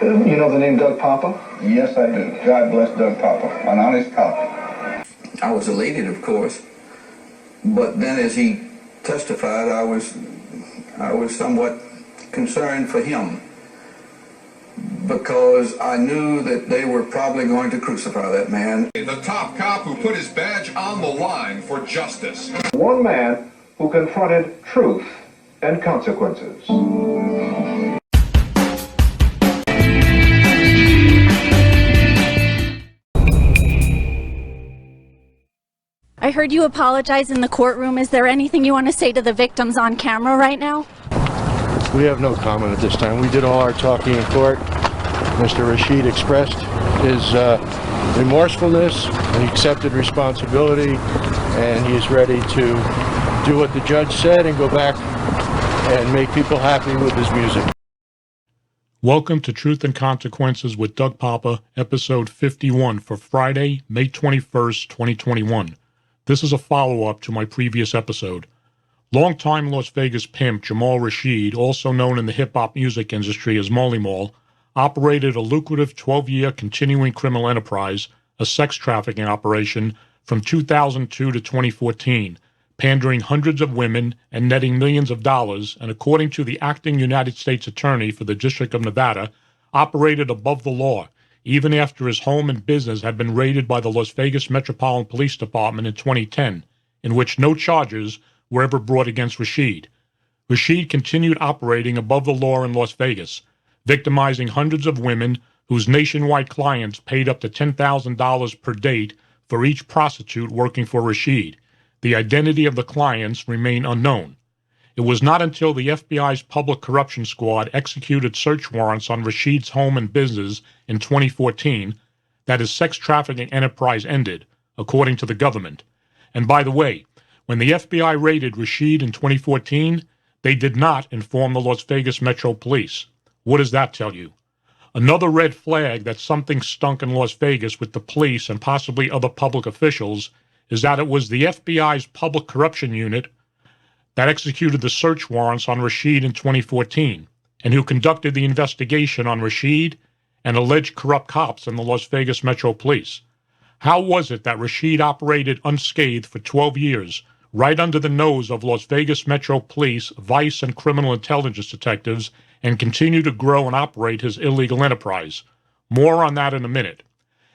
You know the name Doug Poppa? Yes, I do. God bless Doug Poppa, an honest cop. I was elated, of course, but then as he testified, I was somewhat concerned for him, because I knew that they were probably going to crucify that man. The top cop who put his badge on the line for justice. One man who confronted truth and consequences. I heard you apologize in the courtroom. Is there anything you want to say to the victims on camera right now? We have no comment at this time. We did all our talking in court. Mr. Rashid expressed his remorsefulness and accepted responsibility, and he is ready to do what the judge said and go back and make people happy with his music. Welcome to Truth and Consequences with Doug Poppa, episode 51 for Friday, May 21st, 2021. This is a follow-up to my previous episode. Longtime Las Vegas pimp Jamal Rashid, also known in the hip-hop music industry as Molly Mall, operated a lucrative 12-year continuing criminal enterprise, a sex trafficking operation, from 2002 to 2014, pandering hundreds of women and netting millions of dollars, and according to the acting United States Attorney for the District of Nevada, operated above the law, even after his home and business had been raided by the Las Vegas Metropolitan Police Department in 2010, in which no charges were ever brought against Rashid. Rashid continued operating above the law in Las Vegas, victimizing hundreds of women whose nationwide clients paid up to $10,000 per date for each prostitute working for Rashid. The identity of the clients remained unknown. It was not until the FBI's Public Corruption Squad executed search warrants on Rashid's home and business in 2014 that his sex trafficking enterprise ended, according to the government. And by the way, when the FBI raided Rashid in 2014, they did not inform the Las Vegas Metro Police. What does that tell you? Another red flag that something stunk in Las Vegas with the police and possibly other public officials is that it was the FBI's Public Corruption Unit that executed the search warrants on Rashid in 2014, and who conducted the investigation on Rashid and alleged corrupt cops in the Las Vegas Metro Police. How was it that Rashid operated unscathed for 12 years, right under the nose of Las Vegas Metro Police, vice and criminal intelligence detectives, and continued to grow and operate his illegal enterprise? More on that in a minute.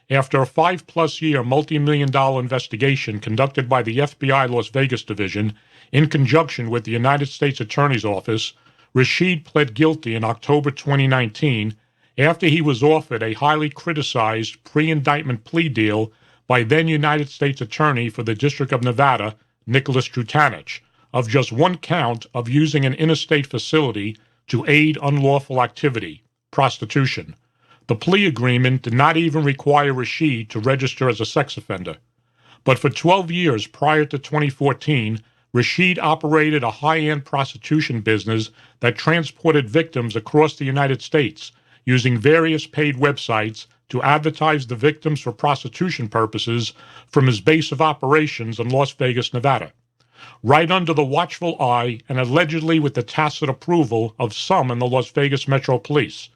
After a 5+ year multi-million-dollar investigation conducted by the FBI Las Vegas Division, in conjunction with the United States Attorney's Office, Rashid pled guilty in October 2019 after he was offered a highly criticized pre-indictment plea deal by then United States Attorney for the District of Nevada, Nicholas Trutanich, of just one count of using an interstate facility to aid unlawful activity, prostitution. The plea agreement did not even require Rashid to register as a sex offender. But for 12 years prior to 2014, Rashid operated a high-end prostitution business that transported victims across the United States using various paid websites to advertise the victims for prostitution purposes from his base of operations in Las Vegas, Nevada, right under the watchful eye and allegedly with the tacit approval of some in the Las Vegas Metro Police.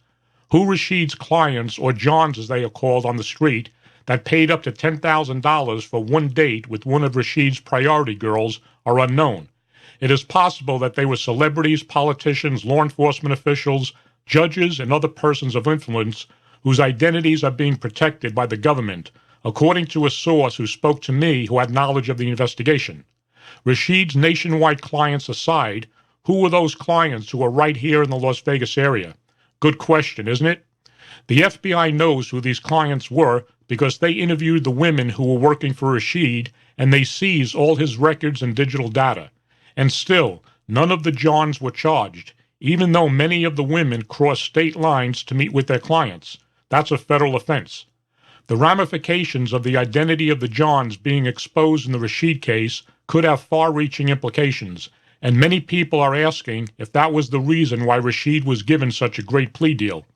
Who Rashid's clients, or Johns as they are called on the street, that paid up to $10,000 for one date with one of Rashid's priority girls are unknown. It is possible that they were celebrities, politicians, law enforcement officials, judges, and other persons of influence whose identities are being protected by the government, according to a source who spoke to me who had knowledge of the investigation. Rashid's nationwide clients aside, who were those clients who are right here in the Las Vegas area? Good question, isn't it? The FBI knows who these clients were because they interviewed the women who were working for Rashid, and they seized all his records and digital data. And still, none of the Johns were charged, even though many of the women crossed state lines to meet with their clients. That's a federal offense. The ramifications of the identity of the Johns being exposed in the Rashid case could have far-reaching implications, and many people are asking if that was the reason why Rashid was given such a great plea deal.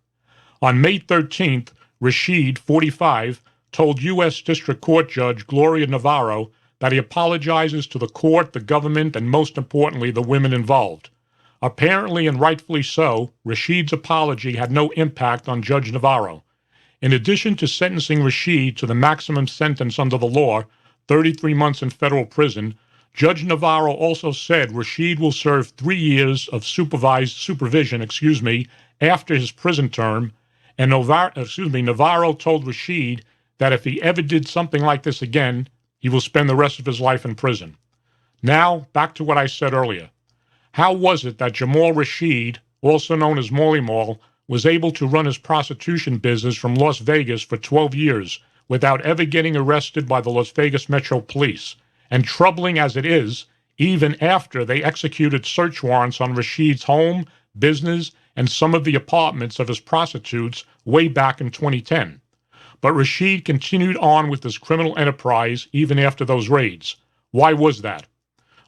On May 13th, Rashid, 45, told U.S. District Court Judge Gloria Navarro that he apologizes to the court, the government, and most importantly, the women involved. Apparently and rightfully so, Rashid's apology had no impact on Judge Navarro. In addition to sentencing Rashid to the maximum sentence under the law, 33 months in federal prison, Judge Navarro also said Rashid will serve 3 years of supervision after his prison term, and Navarro told Rashid that if he ever did something like this again, he will spend the rest of his life in prison. Now, back to what I said earlier. How was it that Jamal Rashid, also known as Molly Mall, was able to run his prostitution business from Las Vegas for 12 years without ever getting arrested by the Las Vegas Metro Police? And troubling as it is, even after they executed search warrants on Rashid's home, business, and some of the apartments of his prostitutes way back in 2010. But Rashid continued on with this criminal enterprise even after those raids. Why was that?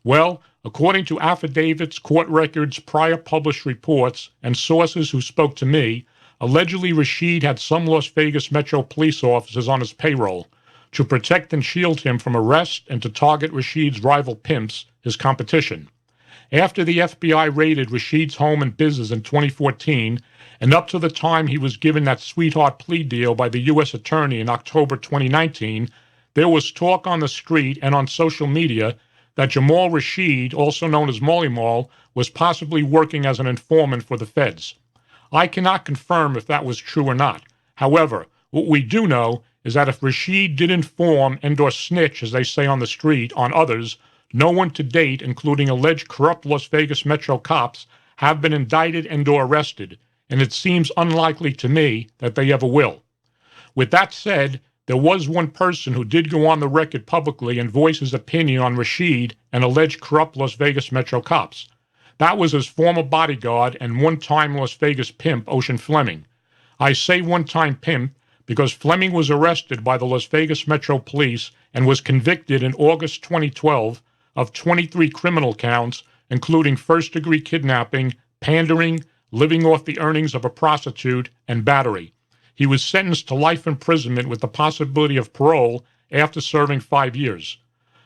Well, according to affidavits, court records, prior published reports, and sources who spoke to me, allegedly Rashid had some Las Vegas Metro police officers on his payroll to protect and shield him from arrest and to target Rashid's rival pimps, his competition. After the FBI raided Rashid's home and business in 2014, and up to the time he was given that sweetheart plea deal by the U.S. Attorney in October 2019, there was talk on the street and on social media that Jamal Rashid, also known as Molly Mall, was possibly working as an informant for the feds. I cannot confirm if that was true or not. However, what we do know is that if Rashid did inform and/or snitch, as they say on the street, on others, no one to date, including alleged corrupt Las Vegas Metro cops, have been indicted and/or arrested, and it seems unlikely to me that they ever will. With that said, there was one person who did go on the record publicly and voice his opinion on Rashid and alleged corrupt Las Vegas Metro cops. That was his former bodyguard and one-time Las Vegas pimp, Ocean Fleming. I say one-time pimp because Fleming was arrested by the Las Vegas Metro Police and was convicted in August 2012 of 23 criminal counts, including first-degree kidnapping, pandering, living off the earnings of a prostitute, and battery. He was sentenced to life imprisonment with the possibility of parole after serving 5 years.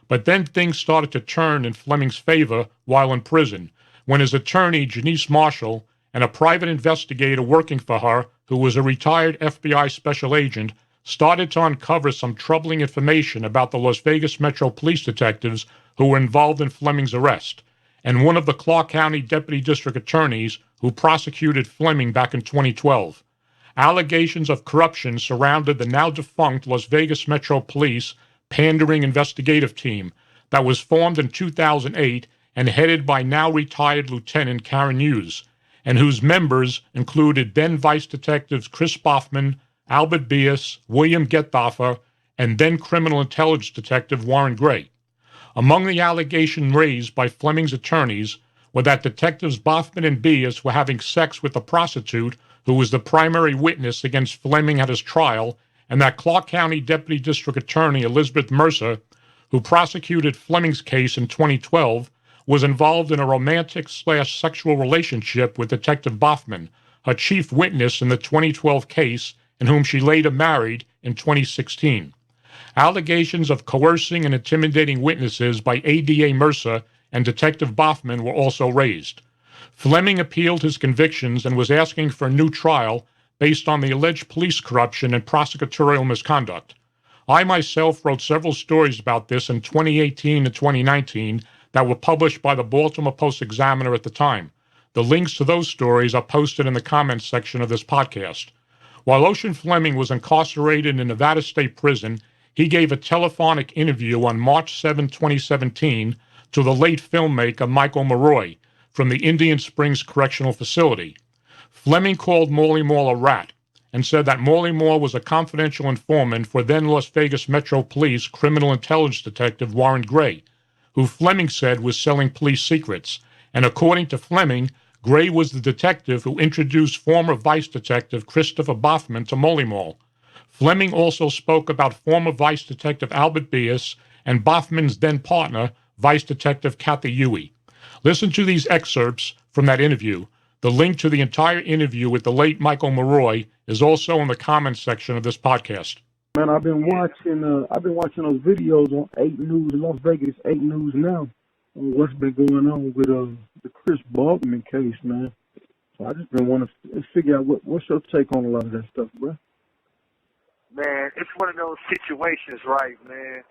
But then things started to turn in Fleming's favor while in prison, when his attorney, Janice Marshall, and a private investigator working for her, who was a retired FBI special agent, started to uncover some troubling information about the Las Vegas Metro Police detectives who were involved in Fleming's arrest, and one of the Clark County Deputy District Attorneys who prosecuted Fleming back in 2012. Allegations of corruption surrounded the now-defunct Las Vegas Metro Police Pandering Investigative Team that was formed in 2008 and headed by now-retired Lieutenant Karen Hughes, and whose members included then Vice Detectives Chris Boffman, Albert Bias, William Gethofer, and then Criminal Intelligence Detective Warren Gray. Among the allegations raised by Fleming's attorneys were that Detectives Boffman and Bias were having sex with a prostitute who was the primary witness against Fleming at his trial, and that Clark County Deputy District Attorney Elizabeth Mercer, who prosecuted Fleming's case in 2012, was involved in a romantic/sexual relationship with Detective Boffman, her chief witness in the 2012 case, and whom she later married in 2016. Allegations of coercing and intimidating witnesses by ADA Mercer and Detective Boffman were also raised. Fleming appealed his convictions and was asking for a new trial based on the alleged police corruption and prosecutorial misconduct. I myself wrote several stories about this in 2018 and 2019 that were published by the Baltimore Post-Examiner at the time. The links to those stories are posted in the comments section of this podcast. While Ocean Fleming was incarcerated in Nevada State Prison, he gave a telephonic interview on March 7, 2017, to the late filmmaker Michael Maroy from the Indian Springs Correctional Facility. Fleming called Molly Mall a rat and said that Molly Mall was a confidential informant for then Las Vegas Metro Police Criminal Intelligence Detective Warren Gray, who Fleming said was selling police secrets. And according to Fleming, Gray was the detective who introduced former Vice Detective Christopher Boffman to Molly Mall. Fleming also spoke about former Vice Detective Albert Bias and Boffman's then partner, Vice Detective Kathy Huey. Listen to these excerpts from that interview. The link to the entire interview with the late Michael Maroy is also in the comments section of this podcast. Man, I've been watching those videos on 8 News, Las Vegas 8 News Now, on what's been going on with the Chris Boffman case, man. So I just been wanting to figure out what's your take on a lot of that stuff, bro. Man, it's one of those situations, right, man.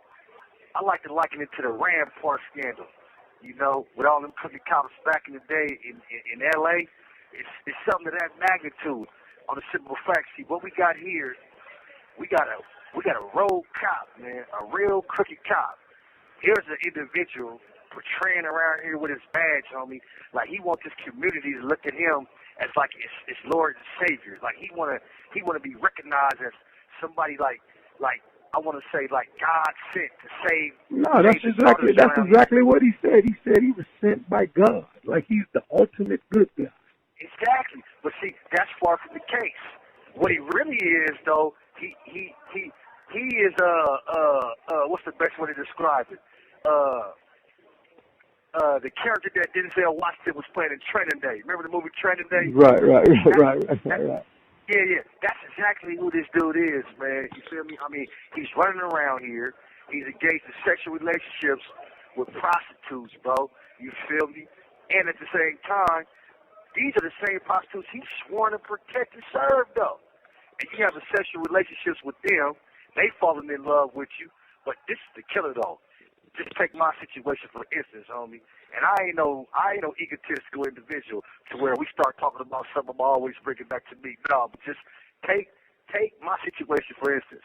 I like to liken it to the Rampart scandal. You know, with all them cookie cops back in the day in L.A., it's something of that magnitude. On the simple fact, see, what we got here, we got a rogue cop, man, a real crooked cop. Here's an individual portraying around here with his badge, homie, like he wants this community to look at him as like it's Lord and Savior. Like he wanna be recognized as somebody like I want to say like God sent to save. No, that's exactly what he said. He said he was sent by God, like he's the ultimate good guy. Exactly, but see, that's far from the case. What he really is, though, he is what's the best way to describe it? The character that Denzel Washington was playing in Training Day. Remember the movie Training Day? Right. Yeah. That's exactly who this dude is, man. You feel me? I mean, he's running around here. He's engaged in sexual relationships with prostitutes, bro. You feel me? And at the same time, these are the same prostitutes he's sworn to protect and serve, though. And you have the sexual relationships with them. They falling in love with you. But this is the killer, though. Just take my situation for instance, homie. And I ain't no egotistical individual to where we start talking about something I'm always bringing back to me. No, but just take my situation for instance.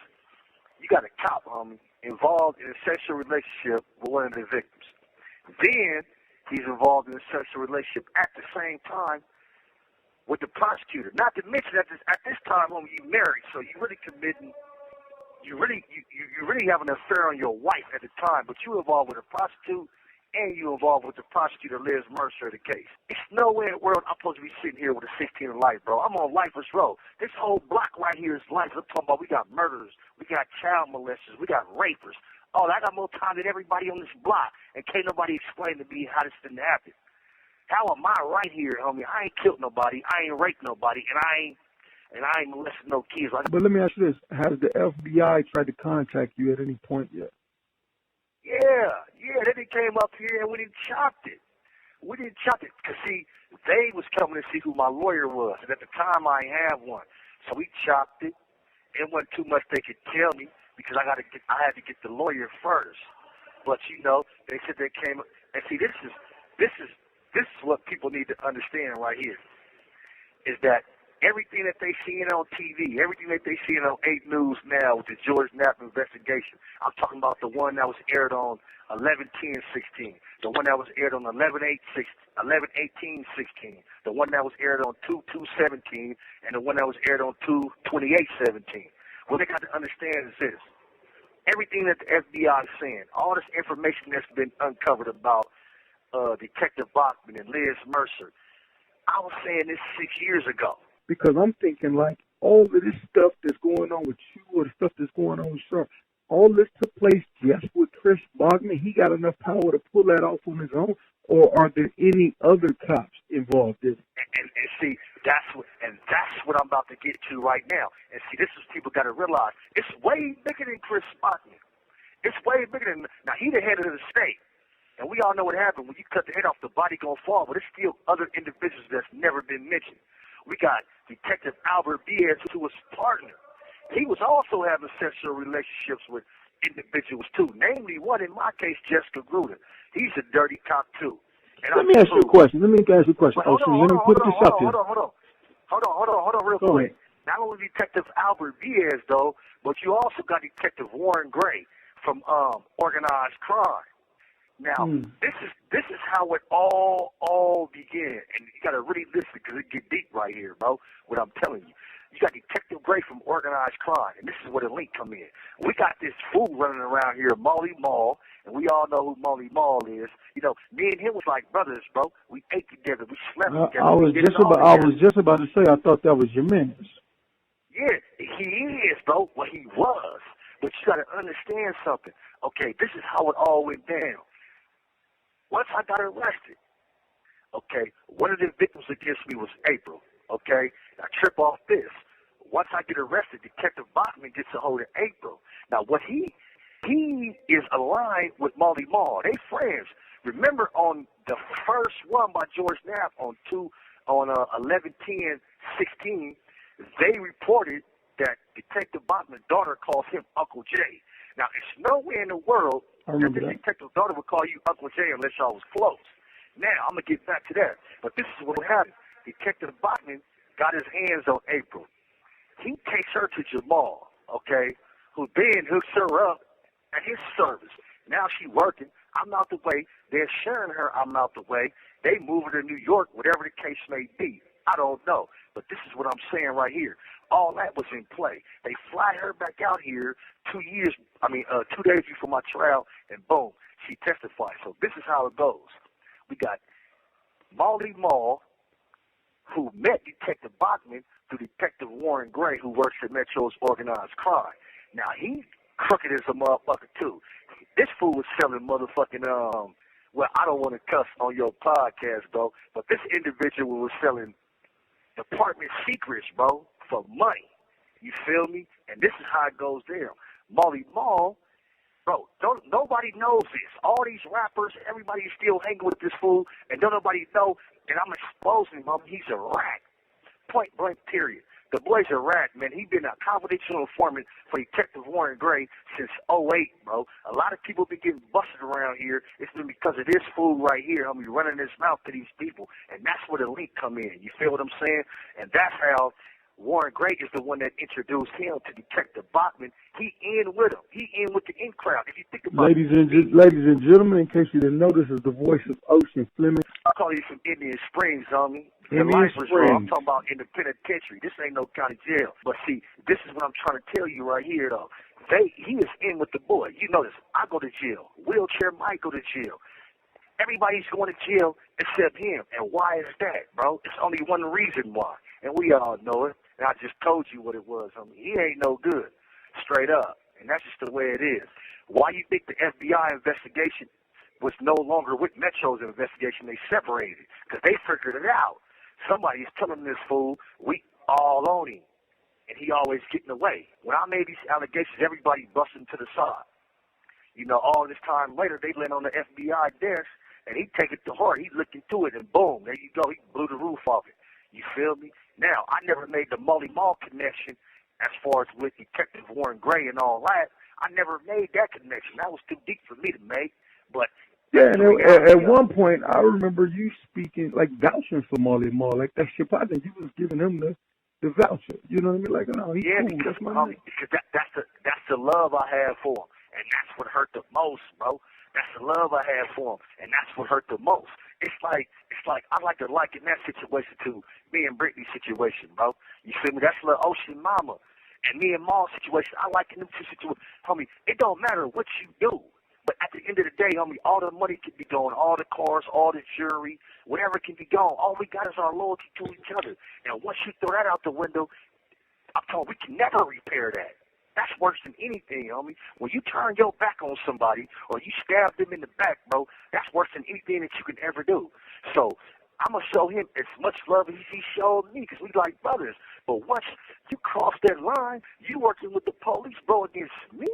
You got a cop, homie, involved in a sexual relationship with one of the victims. Then he's involved in a sexual relationship at the same time with the prosecutor. Not to mention at this time, homie, you married, so you really committing. You really have an affair on your wife at the time, but you involved with a prostitute and you involved with the prosecutor Liz Mercer of the case. It's nowhere in the world I'm supposed to be sitting here with a 16 in life, bro. I'm on Lifers Road. This whole block right here is life. I'm talking about we got murderers, we got child molesters, we got rapers. Oh, I got more time than everybody on this block, and can't nobody explain to me how this didn't happen. How am I right here, homie? I ain't killed nobody, I ain't raped nobody, and I ain't molesting no kids. But let me ask you this. Has the FBI tried to contact you at any point yet? Yeah. Then they came up here and we didn't chop it. Because, see, they was coming to see who my lawyer was. And at the time, I ain't have one. So we chopped it. It wasn't too much they could tell me because I had to get the lawyer first. But, you know, they said they came up. And, see, this is what people need to understand right here, is that everything that they seeing on TV, everything that they seeing on 8 News now with the George Knapp investigation, I'm talking about the one that was aired on 11/10/16, the one that was aired on 11/18/16, the one that was aired on 2/2/17, and the one that was aired on 2/28/17. What they got to understand is this. Everything that the FBI is saying, all this information that's been uncovered about Detective Boffman and Liz Mercer, I was saying this 6 years ago. Because I'm thinking, like, all of this stuff that's going on with you or the stuff that's going on with Sharp, all this took place just with Chris Boffman. He got enough power to pull that off on his own, or are there any other cops involved in it? And see, that's what I'm about to get to right now. And see, this is people got to realize. It's way bigger than Chris Boffman. It's way bigger than, now he the head of the state. And we all know what happened. When you cut the head off, the body gonna fall. But there's still other individuals that's never been mentioned. We got Detective Albert Diaz, who was partner. He was also having sexual relationships with individuals, too. Namely, one, in my case, Jessica Gruder. He's a dirty cop, too. And Let me ask you a question. Let me ask you a question. Hold on, real Go quick. ahead. Not only Detective Albert Diaz, though, but you also got Detective Warren Gray from Organized Crime. Now, this is how it all began, and you got to really listen because it get deep right here, bro. What I'm telling you, you got Detective Gray from Organized Crime, and this is where the link come in. We got this fool running around here, Molly Mall, and we all know who Molly Mall is. You know, me and him was like brothers, bro. We ate together, we slept together. I was just about to say, I thought that was your man. Yeah, he is, bro. Well, he was, but you got to understand something. Okay, this is how it all went down. Once I got arrested, okay, one of the victims against me was April, okay? Now, trip off this. Once I get arrested, Detective Boffman gets a hold of April. Now, what he is aligned with Molly Mall. They friends. Remember on the first one by George Knapp on 11/10/16, they reported that Detective Boffman's daughter calls him Uncle J. Now, it's nowhere in the world that the detective's daughter would call you Uncle J unless y'all was close. Now, I'm going to get back to that. But this is what happened. Detective Boffman got his hands on April. He takes her to Jamal, okay, who then hooks her up at his service. Now she working. I'm out the way. They're sharing her. I'm out the way. They move her to New York, whatever the case may be. I don't know. But this is what I'm saying right here. All that was in play. They fly her back out here 2 days before my trial, and boom, she testifies. So this is how it goes. We got Molly Mall, who met Detective Boffman through Detective Warren Gray, who works at Metro's Organized Crime. Now, he crooked as a motherfucker, too. This fool was selling motherfucking, well, I don't want to cuss on your podcast, bro, but this individual was selling department secrets, bro, for money. You feel me? And this is how it goes down. Molly Mall, bro, nobody knows this. All these rappers, everybody's still hanging with this fool, and don't nobody know, and I'm exposing him, he's a rat. Point blank, period. The boy's a rat, man. He's been a confidential informant for Detective Warren Gray since 2008, bro. A lot of people been getting busted around here. It's been because of this fool right here, running his mouth to these people, and that's where the link come in. You feel what I'm saying? And that's how Warren Gray is the one that introduced him to Detective Boffman. He in with him. He in with the in crowd. If you think about ladies and gentlemen, in case you didn't know, this is the voice of Ocean Fleming. I call you from Indian Springs, homie. Indian Springs. I'm talking about in the penitentiary. This ain't no county jail. But see, this is what I'm trying to tell you right here, though. He is in with the boy. You know this. I go to jail. Wheelchair Mike go to jail. Everybody's going to jail except him. And why is that, bro? It's only one reason why. And we all know it. And I just told you what it was. He ain't no good. Straight up. And that's just the way it is. Why you think the FBI investigation was no longer with Metro's investigation? They separated because they figured it out. Somebody's telling this fool, we all on him. And he always getting away. When I made these allegations, everybody busting to the side. All this time later, they land on the FBI desk, and he take it to heart. He looked into it, and boom, there you go. He blew the roof off it. You feel me? Now, I never made the Molly Mall connection as far as with Detective Warren Gray and all that. I never made that connection. That was too deep for me to make. But yeah, and at one point, I remember you speaking, like, vouching for Molly Mall. Like, that shit, I think you was giving him the voucher. You know what I mean? Like, no, he's cool. Because, that's my man. Because that's the love I have for him. And that's what hurt the most, bro. That's the love I have for him. And that's what hurt the most. It's like I like to liken that situation to me and Brittany's situation, bro. You feel me? That's the Ocean Mama. And me and Maul's situation, I liken them two situations. Homie, it don't matter what you do. But at the end of the day, homie, all the money can be gone, all the cars, all the jewelry, whatever can be gone. All we got is our loyalty to each other. And once you throw that out the window, I'm telling you, we can never repair that. That's worse than anything, homie. When you turn your back on somebody or you stab them in the back, bro, that's worse than anything that you can ever do. So I'm going to show him as much love as he showed me because we like brothers. But once you cross that line, you working with the police, bro, against me?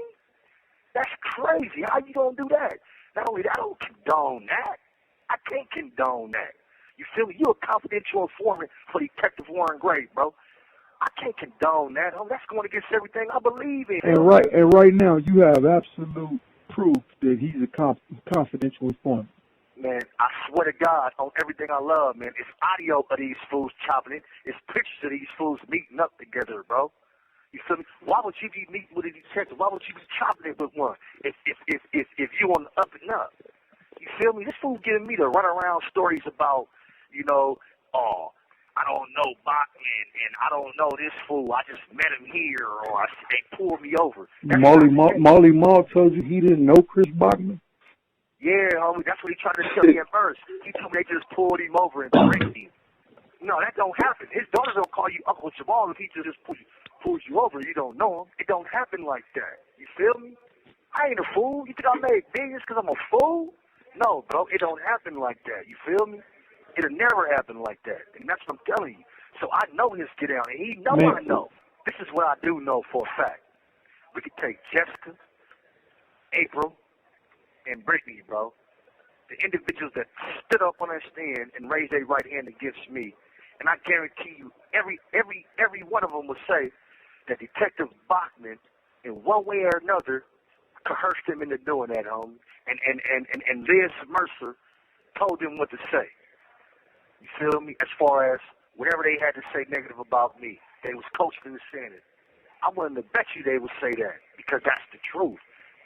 That's crazy. How you going to do that? Not only that, I don't condone that. I can't condone that. You feel me? You're a confidential informant for Detective Warren Gray, bro. I can't condone that. That's going against everything I believe in. And right now, you have absolute proof that he's a confidential informant. Man, I swear to God, on everything I love, man, it's audio of these fools chopping it. It's pictures of these fools meeting up together, bro. You feel me? Why would you be meeting with a detective? Why would you be chopping it with one if you on the up and up? You feel me? This fool giving me the runaround stories about, I don't know Boffman, and I don't know this fool. I just met him here, or they pulled me over. Molly Mall told you he didn't know Chris Boffman? Yeah, homie, that's what he tried to tell me at first. He told me they just pulled him over and tricked him. No, that don't happen. His daughter don't call you Uncle Jamal if he just pulls you over. You don't know him. It don't happen like that. You feel me? I ain't a fool. You think I made billions because I'm a fool? No, bro, it don't happen like that. You feel me? It'll never happen like that. And that's what I'm telling you. So I know his get down, and he know I know. This is what I do know for a fact. We could take Jessica, April, and Brittany, bro. The individuals that stood up on their stand and raised their right hand against me. And I guarantee you, every one of them will say that Detective Boffman, in one way or another, coerced him into doing that, homie. And Liz Mercer told them what to say. You feel me? As far as whatever they had to say negative about me, they was coached into saying it. I'm willing to bet you they would say that because that's the truth.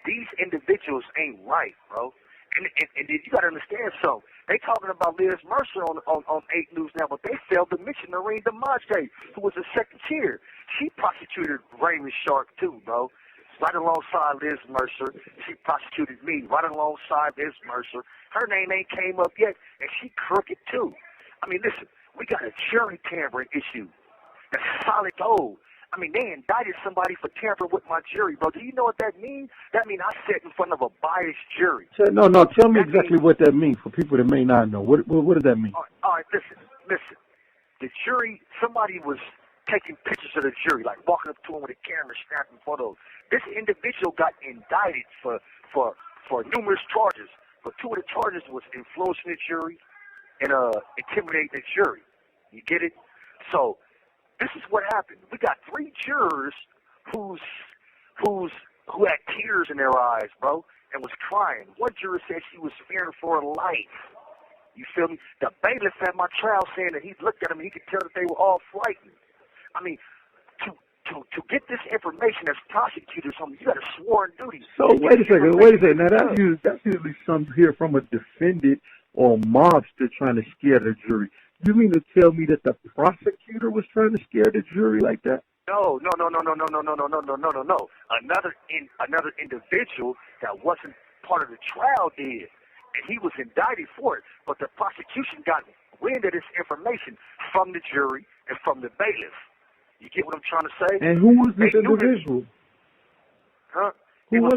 These individuals ain't right, bro. And you got to understand something. They talking about Liz Mercer on 8 News now, but they failed to mention Noreen DeMonte, who was a second tier. She prosecuted Raymond Sharp too, bro. Right alongside Liz Mercer. She prosecuted me right alongside Liz Mercer. Her name ain't came up yet, and she crooked too. I mean, listen, we got a jury tampering issue. That's solid gold. I mean, they indicted somebody for tampering with my jury, bro. Do you know what that means? That means I sat in front of a biased jury. No, tell me exactly what that means for people that may not know. What does that mean? All right, listen. The jury, somebody was taking pictures of the jury, like walking up to him with a camera, snapping photos. This individual got indicted for numerous charges. But 2 of the charges was influencing the jury and intimidating the jury. You get it? So this is what happened. We got 3 jurors who had tears in their eyes, bro, and was crying. One juror said she was fearing for her life. You feel me? The bailiff at my trial saying that he looked at them and he could tell that they were all frightened. I mean, to get this information as prosecutors, you got a sworn duty. So wait a second. Now that's usually some here from a defendant or a mobster trying to scare the jury. You mean to tell me that the prosecutor was trying to scare the jury like that? No. Another individual that wasn't part of the trial did, and he was indicted for it. But the prosecution got wind of this information from the jury and from the bailiff. You get what I'm trying to say? And who was this individual? Huh? It was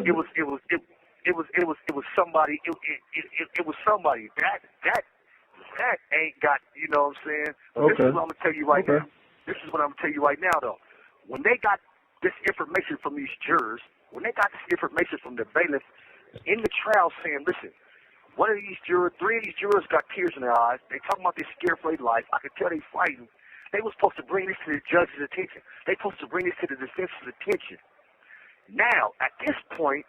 somebody. It was somebody that ain't got, you know what I'm saying? But okay. This is what I'm gonna tell you right now. This is what I'm gonna tell you right now, though. When they got this information from these jurors, when they got this information from the bailiff in the trial, saying, "Listen, 3 of these jurors got tears in their eyes. They talking about this scared for their life. I could tell they frightened." They were supposed to bring this to the judge's attention. They supposed to bring this to the defense's attention. Now, at this point,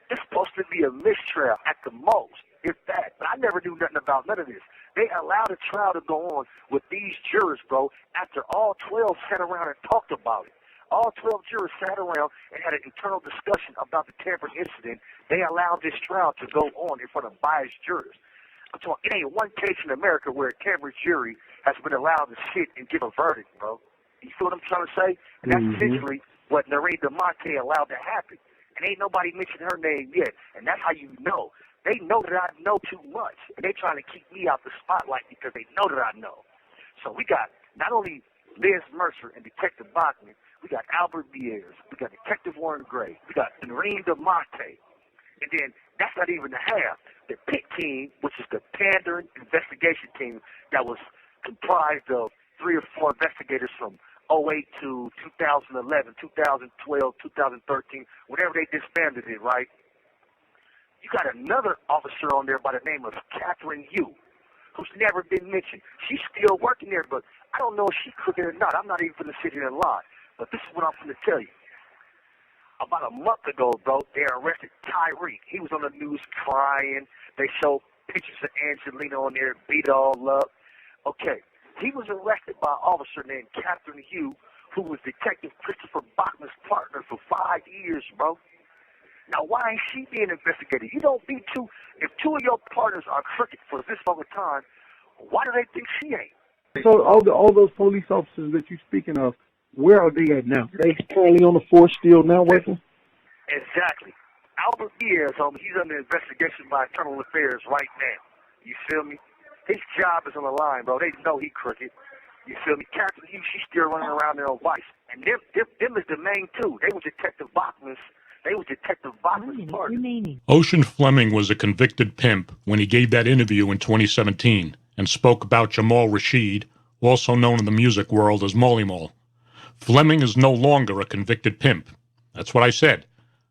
it's supposed to be a mistrial at the most, if that. But I never knew nothing about none of this. They allowed the trial to go on with these jurors, bro, after all 12 sat around and talked about it. All 12 jurors sat around and had an internal discussion about the tampering incident. They allowed this trial to go on in front of biased jurors. I'm talking, it ain't one case in America where a tampering jury has been allowed to sit and give a verdict, bro. You feel what I'm trying to say? And that's essentially what Noreen DeMonte allowed to happen. And ain't nobody mentioned her name yet. And that's how you know. They know that I know too much. And they trying to keep me out the spotlight because they know that I know. So we got not only Liz Mercer and Detective Boffman, we got Albert Biers, we got Detective Warren Gray, we got Noreen DeMonte. And then that's not even the half. The PIT team, which is the Pandering Investigation Team, that was comprised of 3 or 4 investigators from 2008 to 2011, 2012, 2013, whenever they disbanded it, right? You got another officer on there by the name of Catherine Yu, who's never been mentioned. She's still working there, but I don't know if she's crooked or not. I'm not even going to sit here and lie. But this is what I'm going to tell you. About a month ago, bro, they arrested Tyreek. He was on the news crying. They showed pictures of Angelina on there, beat all up. Okay, he was arrested by an officer named Catherine Yu, who was Detective Christopher Bachman's partner for 5 years, bro. Now, why ain't she being investigated? You don't be two. If 2 of your partners are crooked for this long a time, why do they think she ain't? So all those police officers that you're speaking of, where are they at now? Are they currently on the force still now working? Exactly. Albert Biers, homie, he's under investigation by Internal Affairs right now. You feel me? His job is on the line, bro. They know he crooked. You feel me? Catherine Hughes, she's still running around there on Vice. And them is the main 2. They were Detective Bachman's. They were Detective Bachman's partner. Ocean Fleming was a convicted pimp when he gave that interview in 2017 and spoke about Jamal Rashid, also known in the music world as Molly Mall. Fleming is no longer a convicted pimp. That's what I said.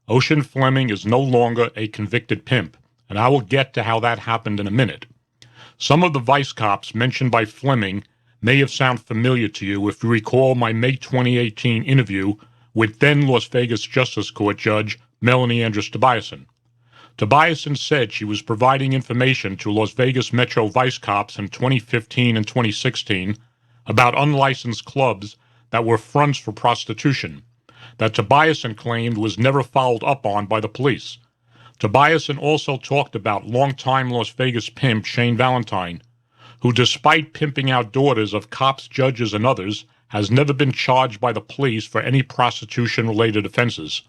Ocean Fleming is no longer a convicted pimp, and I will get to how that happened in a minute. Some of the vice cops mentioned by Fleming may have sounded familiar to you if you recall my May 2018 interview with then Las Vegas Justice Court Judge Melanie Andrus Tobiasen. Tobiasen said she was providing information to Las Vegas Metro vice cops in 2015 and 2016 about unlicensed clubs that were fronts for prostitution, that Tobiasen claimed was never followed up on by the police. Tobiasen also talked about longtime Las Vegas pimp Shane Valentine, who despite pimping out daughters of cops, judges, and others, has never been charged by the police for any prostitution-related offenses.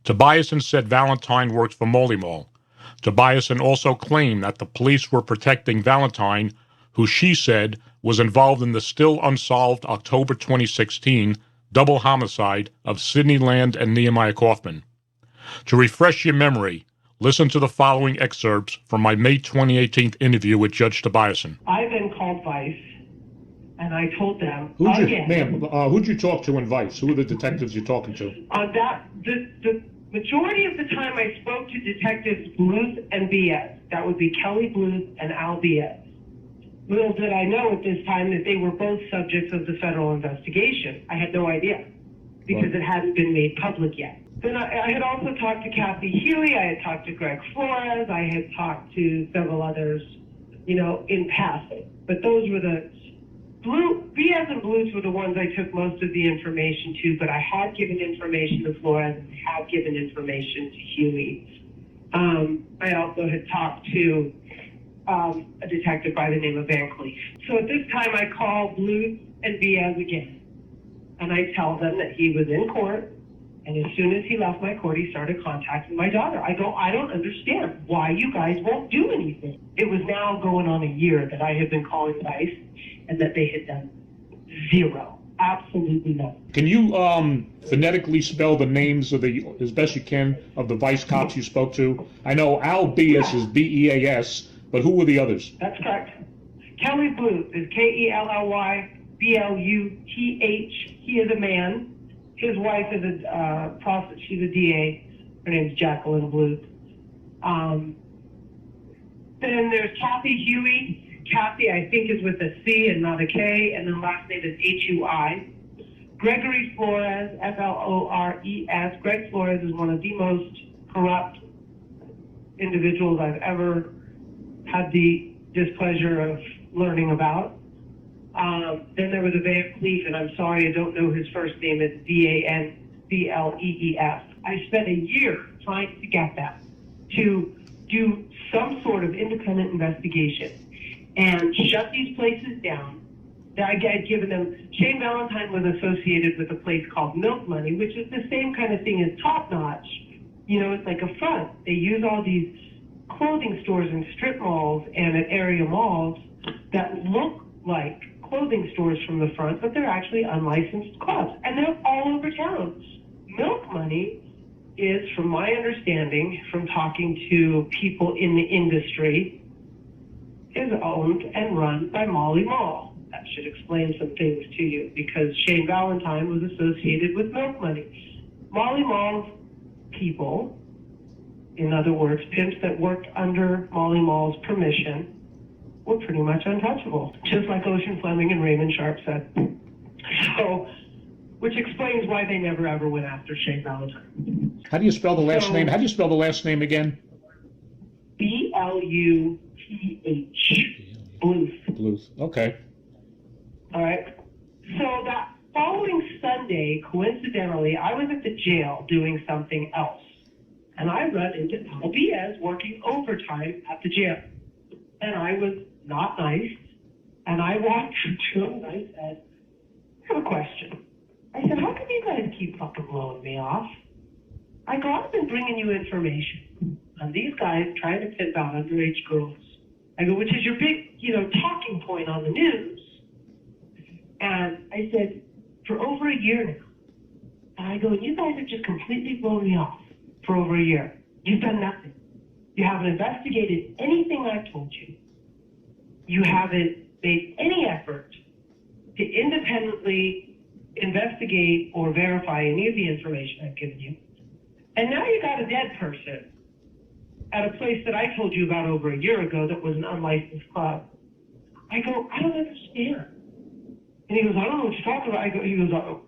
Tobiasen said Valentine worked for Molly Mall. Tobiasen also claimed that the police were protecting Valentine, who she said was involved in the still unsolved October 2016 double homicide of Sidney Land and Nehemiah Kaufman. To refresh your memory, listen to the following excerpts from my May 2018 interview with Judge Tobiasen. I then called Vice, and I told them, who'd you talk to in Vice? Who are the detectives you're talking to? The majority of the time I spoke to Detectives Bluth and Biaz. That would be Kelly Bluth and Al Biaz. Little did I know at this time that they were both subjects of the federal investigation. I had no idea because it hadn't been made public yet. Then I had also talked to Kathy Huey, I had talked to Greg Flores, I had talked to several others, in passing. But those were Biaz and Bluth were the ones I took most of the information to, but I had given information to Flores and had given information to Huey. I also had talked to a detective by the name of Van Cleef. So at this time I call Bluth and Biaz again, and I tell them that he was in court, and as soon as he left my court, he started contacting my daughter. I go, I don't understand why you guys won't do anything. It was now going on a year that I had been calling Vice, and that they had done zero. Absolutely nothing. Can you phonetically spell the names of as best you can, of the vice cops you spoke to? I know Al Bias is B-E-A-S, but who were the others? That's correct. Kelly Bluth is Kelly B-L-U-T-H. He is a man. His wife is a prostitute. She's a DA. Her name's Jacqueline Bluth. Then there's Kathy Huey. Kathy, I think, is with a C and not a K, and then last name is H-U-I. Gregory Flores, F-L-O-R-E-S. Greg Flores is one of the most corrupt individuals I've ever had the displeasure of learning about. Then there was a Van Cleef, and I'm sorry I don't know his first name. It's V-A-N-C-L-E-E-F. I spent a year trying to get that, to do some sort of independent investigation and shut these places down. I had given them, Shane Valentine was associated with a place called Milk Money, which is the same kind of thing as Top Notch. It's like a front. They use all these clothing stores in strip malls and at area malls that look like clothing stores from the front, but they're actually unlicensed clubs, and they're all over town. Milk Money is, from my understanding, from talking to people in the industry, is owned and run by Molly Mall. That should explain some things to you, because Shane Valentine was associated with Milk Money. Molly Mall's people, in other words, pimps that worked under Molly Mall's permission, were pretty much untouchable, just like Ocean Fleming and Raymond Sharp said. So, which explains why they never ever went after Shane Valentine. How do you spell the last name? How do you spell the last name again? B-L-U-T-H. Bluth. Bluth. Okay. All right. So that following Sunday, coincidentally, I was at the jail doing something else. And I run into Al Biaz working overtime at the jail. And I was not nice. And I walked up to him and I said, I have a question. I said, how come you guys keep fucking blowing me off? I go, I've been bringing you information on these guys trying to pimp out underage girls. I go, which is your big, talking point on the news. And I said, for over a year now. And I go, you guys have just completely blown me off for over a year. You've done nothing. You haven't investigated anything I've told you. You haven't made any effort to independently investigate or verify any of the information I've given you. And now you got a dead person at a place that I told you about over a year ago that was an unlicensed club. I go, I don't understand. And he goes, I don't know what you're talking about. He goes, oh.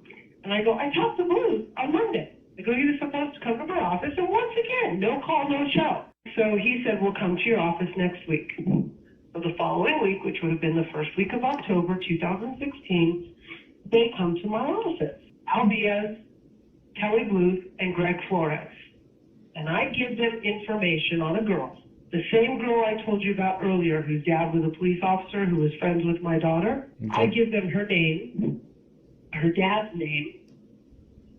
And I go, I talked to Blue on Monday. I go, he was supposed to come to my office, and once again, no call, no show. So he said, we'll come to your office next week. So the following week, which would have been the first week of October 2016, they come to my office. Al Diaz, Kelly Bluth, and Greg Flores. And I give them information on a girl. The same girl I told you about earlier, whose dad was a police officer who was friends with my daughter. Okay. I give them her name, her dad's name,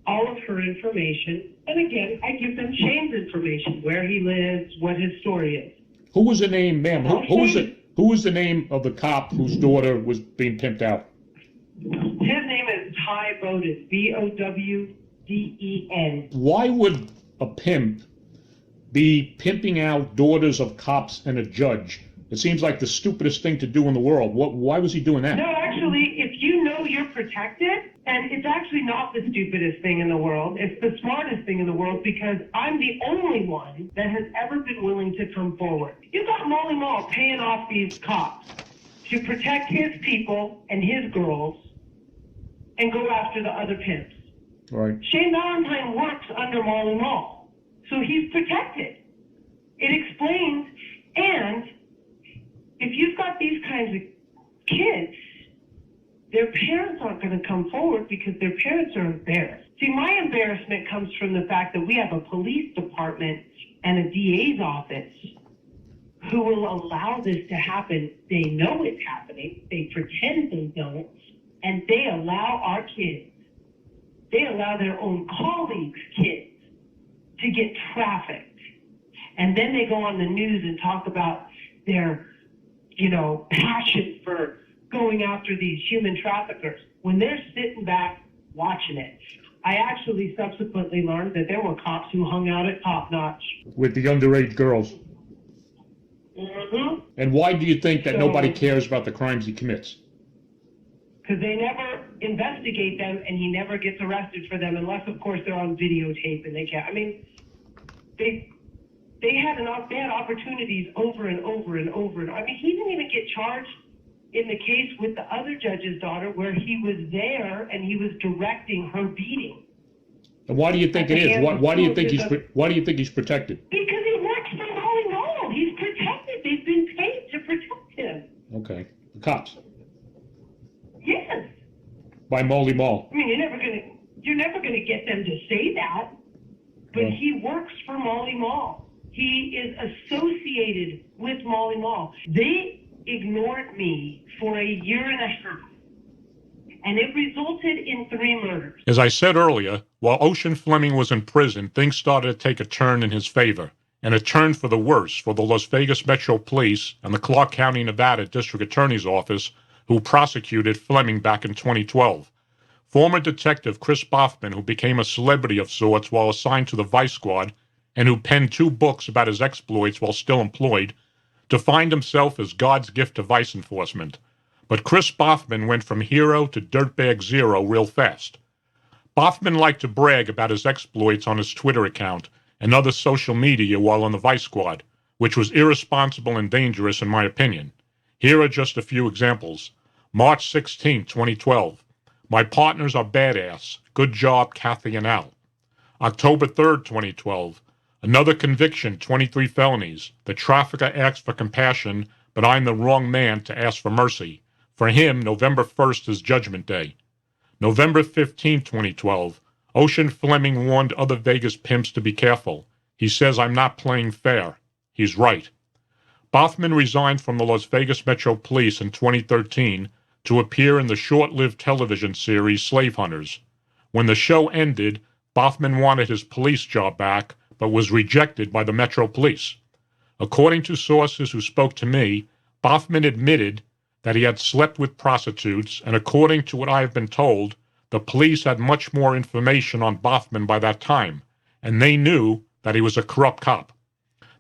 all of her information, and again, I give them Shane's information, where he lives, what his story is. Who was the name, ma'am? Who was the name of the cop whose daughter was being pimped out? His name is Ty Bowden, Bowden. Why would a pimp be pimping out daughters of cops and a judge? It seems like the stupidest thing to do in the world. Why was he doing that? No, actually, if you know you're protected, and it's actually not the stupidest thing in the world, it's the smartest thing in the world, because I'm the only one that has ever been willing to come forward. You got Molly Mall paying off these cops to protect his people and his girls and go after the other pimps. Right. Shane Valentine works under Molly Mall, so he's protected. It explains, and if you've got these kinds of kids, their parents aren't going to come forward because their parents are embarrassed. See, my embarrassment comes from the fact that we have a police department and a DA's office who will allow this to happen. They know it's happening. They pretend they don't. And they allow our kids, they allow their own colleagues' kids to get trafficked. And then they go on the news and talk about their, passion for going after these human traffickers when they're sitting back watching it. I actually subsequently learned that there were cops who hung out at Top Notch with the underage girls. Mm-hmm. And why do you think that nobody cares about the crimes he commits? Because they never investigate them, and he never gets arrested for them, unless, of course, they're on videotape and they can't. I mean, they had opportunities over and over and over. I mean, he didn't even get charged in the case with the other judge's daughter, where he was there and he was directing her beating. And why do you think it is? Why do you think he's protected? Because he works for Molly Mall. He's protected. They've been paid to protect him. Okay, the cops. Yes. By Molly Mall. I mean, you're never gonna get them to say that, but he works for Molly Mall. He is associated with Molly Mall. They ignored me for a year and a half, and it resulted in 3 murders. As I said earlier, while Ocean Fleming was in prison, things started to take a turn in his favor, and a turn for the worse for the Las Vegas Metro Police and the Clark County, Nevada District Attorney's Office, who prosecuted Fleming back in 2012. Former Detective Chris Boffman, who became a celebrity of sorts while assigned to the Vice Squad, and who penned 2 books about his exploits while still employed, defined himself as God's gift to vice enforcement. But Chris Boffman went from hero to dirtbag zero real fast. Boffman liked to brag about his exploits on his Twitter account and other social media while on the Vice Squad, which was irresponsible and dangerous in my opinion. Here are just a few examples. March 16, 2012. My partners are badass. Good job, Kathy and Al. October 3rd, 2012. Another conviction, 23 felonies. The trafficker asked for compassion, but I'm the wrong man to ask for mercy. For him, November 1st is Judgment Day. November 15, 2012. Ocean Fleming warned other Vegas pimps to be careful. He says I'm not playing fair. He's right. Boffman resigned from the Las Vegas Metro Police in 2013 to appear in the short-lived television series Slave Hunters. When the show ended, Boffman wanted his police job back, but was rejected by the Metro Police. According to sources who spoke to me, Boffman admitted that he had slept with prostitutes, and according to what I have been told, the police had much more information on Boffman by that time, and they knew that he was a corrupt cop.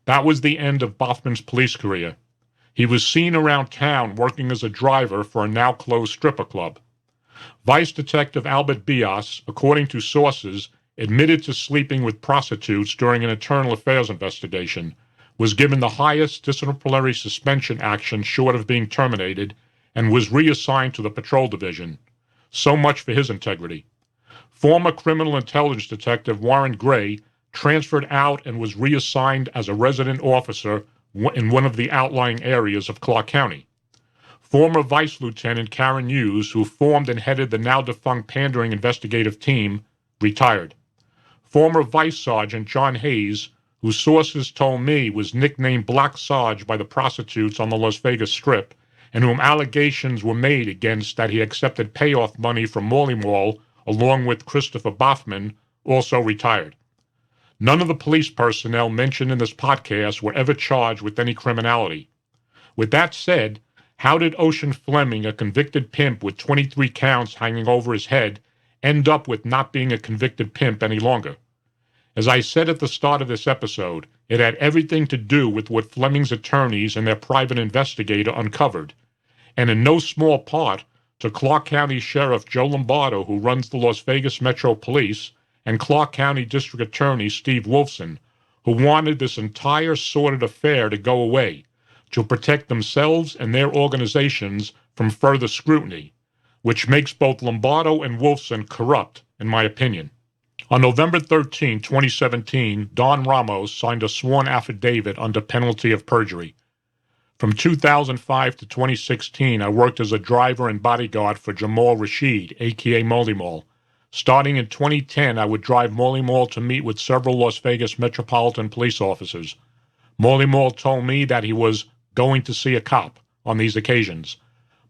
That was the end of Boffman's police career. He was seen around town working as a driver for a now-closed stripper club. Vice Detective Albert Bias, according to sources, admitted to sleeping with prostitutes during an internal affairs investigation, was given the highest disciplinary suspension action short of being terminated, and was reassigned to the patrol division. So much for his integrity. Former criminal intelligence detective Warren Gray transferred out and was reassigned as a resident officer in one of the outlying areas of Clark County. Former Vice Lieutenant Karen Hughes, who formed and headed the now-defunct Pandering Investigative Team, retired. Former Vice Sergeant John Hayes, whose sources told me was nicknamed Black Sarge by the prostitutes on the Las Vegas Strip, and whom allegations were made against that he accepted payoff money from Molly Mall along with Christopher Boffman, also retired. None of the police personnel mentioned in this podcast were ever charged with any criminality. With that said, how did Ocean Fleming, a convicted pimp with 23 counts hanging over his head, end up with not being a convicted pimp any longer? As I said at the start of this episode, it had everything to do with what Fleming's attorneys and their private investigator uncovered, and in no small part to Clark County Sheriff Joe Lombardo, who runs the Las Vegas Metro Police, and Clark County District Attorney Steve Wolfson, who wanted this entire sordid affair to go away, to protect themselves and their organizations from further scrutiny, which makes both Lombardo and Wolfson corrupt, in my opinion. On November 13, 2017, Don Ramos signed a sworn affidavit under penalty of perjury. From 2005 to 2016, I worked as a driver and bodyguard for Jamal Rashid, a.k.a. Molly Mall. Starting in 2010, I would drive Molly Mall to meet with several Las Vegas Metropolitan Police officers. Molly Mall told me that he was going to see a cop on these occasions.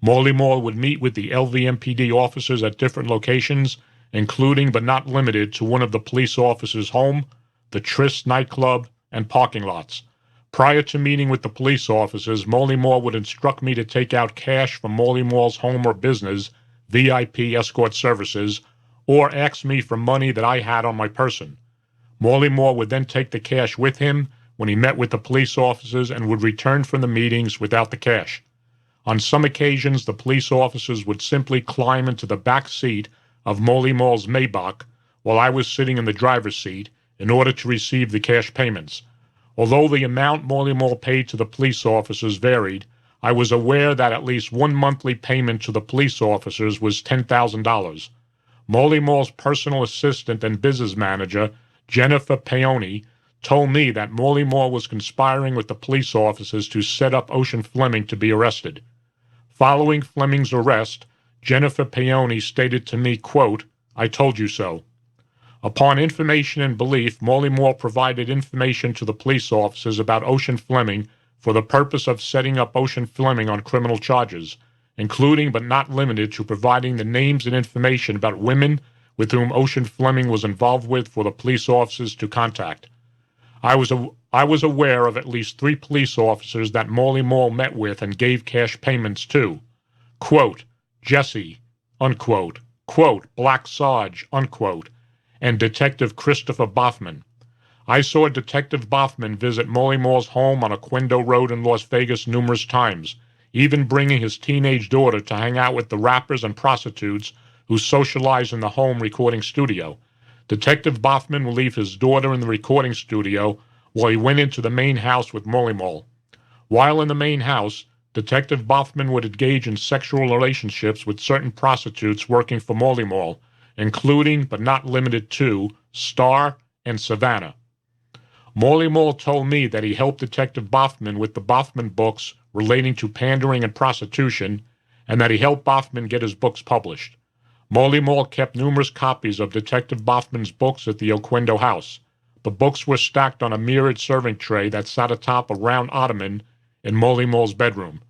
Molly Mall would meet with the LVMPD officers at different locations, including but not limited to one of the police officers' home, the Tryst nightclub, and parking lots. Prior to meeting with the police officers, Molly Mall would instruct me to take out cash from Molly Mall's home or business, VIP escort services, or ask me for money that I had on my person. Molly Mall would then take the cash with him when he met with the police officers and would return from the meetings without the cash. On some occasions, the police officers would simply climb into the back seat of Molly Mall's Maybach while I was sitting in the driver's seat in order to receive the cash payments. Although the amount Molly Mall paid to the police officers varied, I was aware that at least one monthly payment to the police officers was $10,000. Molly Mall's personal assistant and business manager, Jennifer Paoni, told me that Molly Mall was conspiring with the police officers to set up Ocean Fleming to be arrested. Following Fleming's arrest, Jennifer Paoni stated to me, quote, "I told you so." Upon information and belief, Molly Mall provided information to the police officers about Ocean Fleming for the purpose of setting up Ocean Fleming on criminal charges, including but not limited to providing the names and information about women with whom Ocean Fleming was involved with for the police officers to contact. I was aware of at least 3 police officers that Molly Mall met with and gave cash payments to. Quote, Jesse, unquote, quote, Black Sarge, unquote, and Detective Christopher Boffman. I saw Detective Boffman visit Molly Mall's home on Oquendo Road in Las Vegas numerous times, even bringing his teenage daughter to hang out with the rappers and prostitutes who socialize in the home recording studio. Detective Boffman would leave his daughter in the recording studio while he went into the main house with Molly Mall. While in the main house, Detective Boffman would engage in sexual relationships with certain prostitutes working for Molly Mall, including but not limited to Star and Savannah. Molly Mall told me that he helped Detective Boffman with the Boffman books relating to pandering and prostitution, and that he helped Boffman get his books published. Molly Mall kept numerous copies of Detective Boffman's books at the Oquendo house. The books were stacked on a mirrored serving tray that sat atop a round ottoman in Molly Mall's bedroom.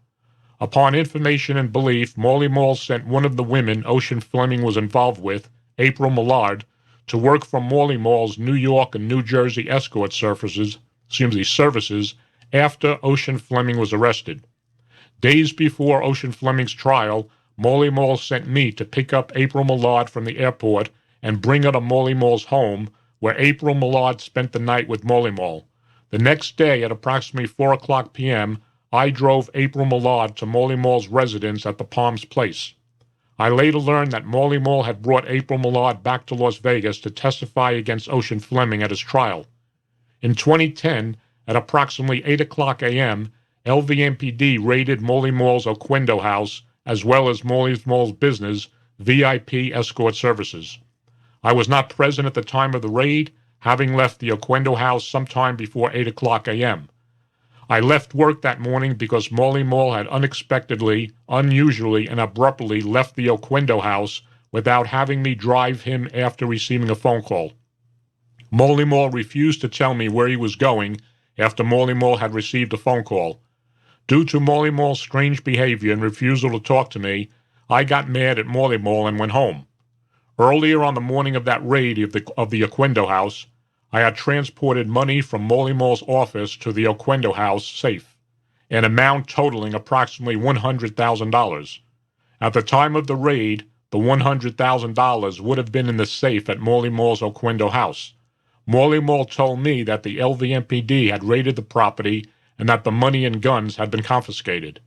Upon information and belief, Molly Mall sent one of the women Ocean Fleming was involved with, April Millard, to work for Molly Mall's New York and New Jersey escort services after Ocean Fleming was arrested. Days before Ocean Fleming's trial, Molly Mall sent me to pick up April Millard from the airport and bring her to Molly Mall's home, where April Millard spent the night with Molly Mall. The next day, at approximately 4:00 p.m., I drove April Millard to Molly Mall's residence at the Palms Place. I later learned that Molly Mall had brought April Millard back to Las Vegas to testify against Ocean Fleming at his trial. In 2010, at approximately 8 o'clock a.m., LVMPD raided Molly Mall's Oquendo house as well as Molly Mall's business, VIP Escort Services. I was not present at the time of the raid, having left the Oquendo house sometime before 8 o'clock a.m. I left work that morning because Molly Mall had unexpectedly, unusually, and abruptly left the Oquendo house without having me drive him after receiving a phone call. Molly Mall refused to tell me where he was going after Molly Mall had received a phone call. Due to Molly Mall's strange behavior and refusal to talk to me, I got mad at Molly Mall and went home. Earlier on the morning of that raid of the Oquendo house, I had transported money from Molly Mall's office to the Oquendo house safe, an amount totaling approximately $100,000. At the time of the raid, the $100,000 would have been in the safe at Molly Mall's Oquendo house. Molly Mall told me that the LVMPD had raided the property and that the money and guns had been confiscated.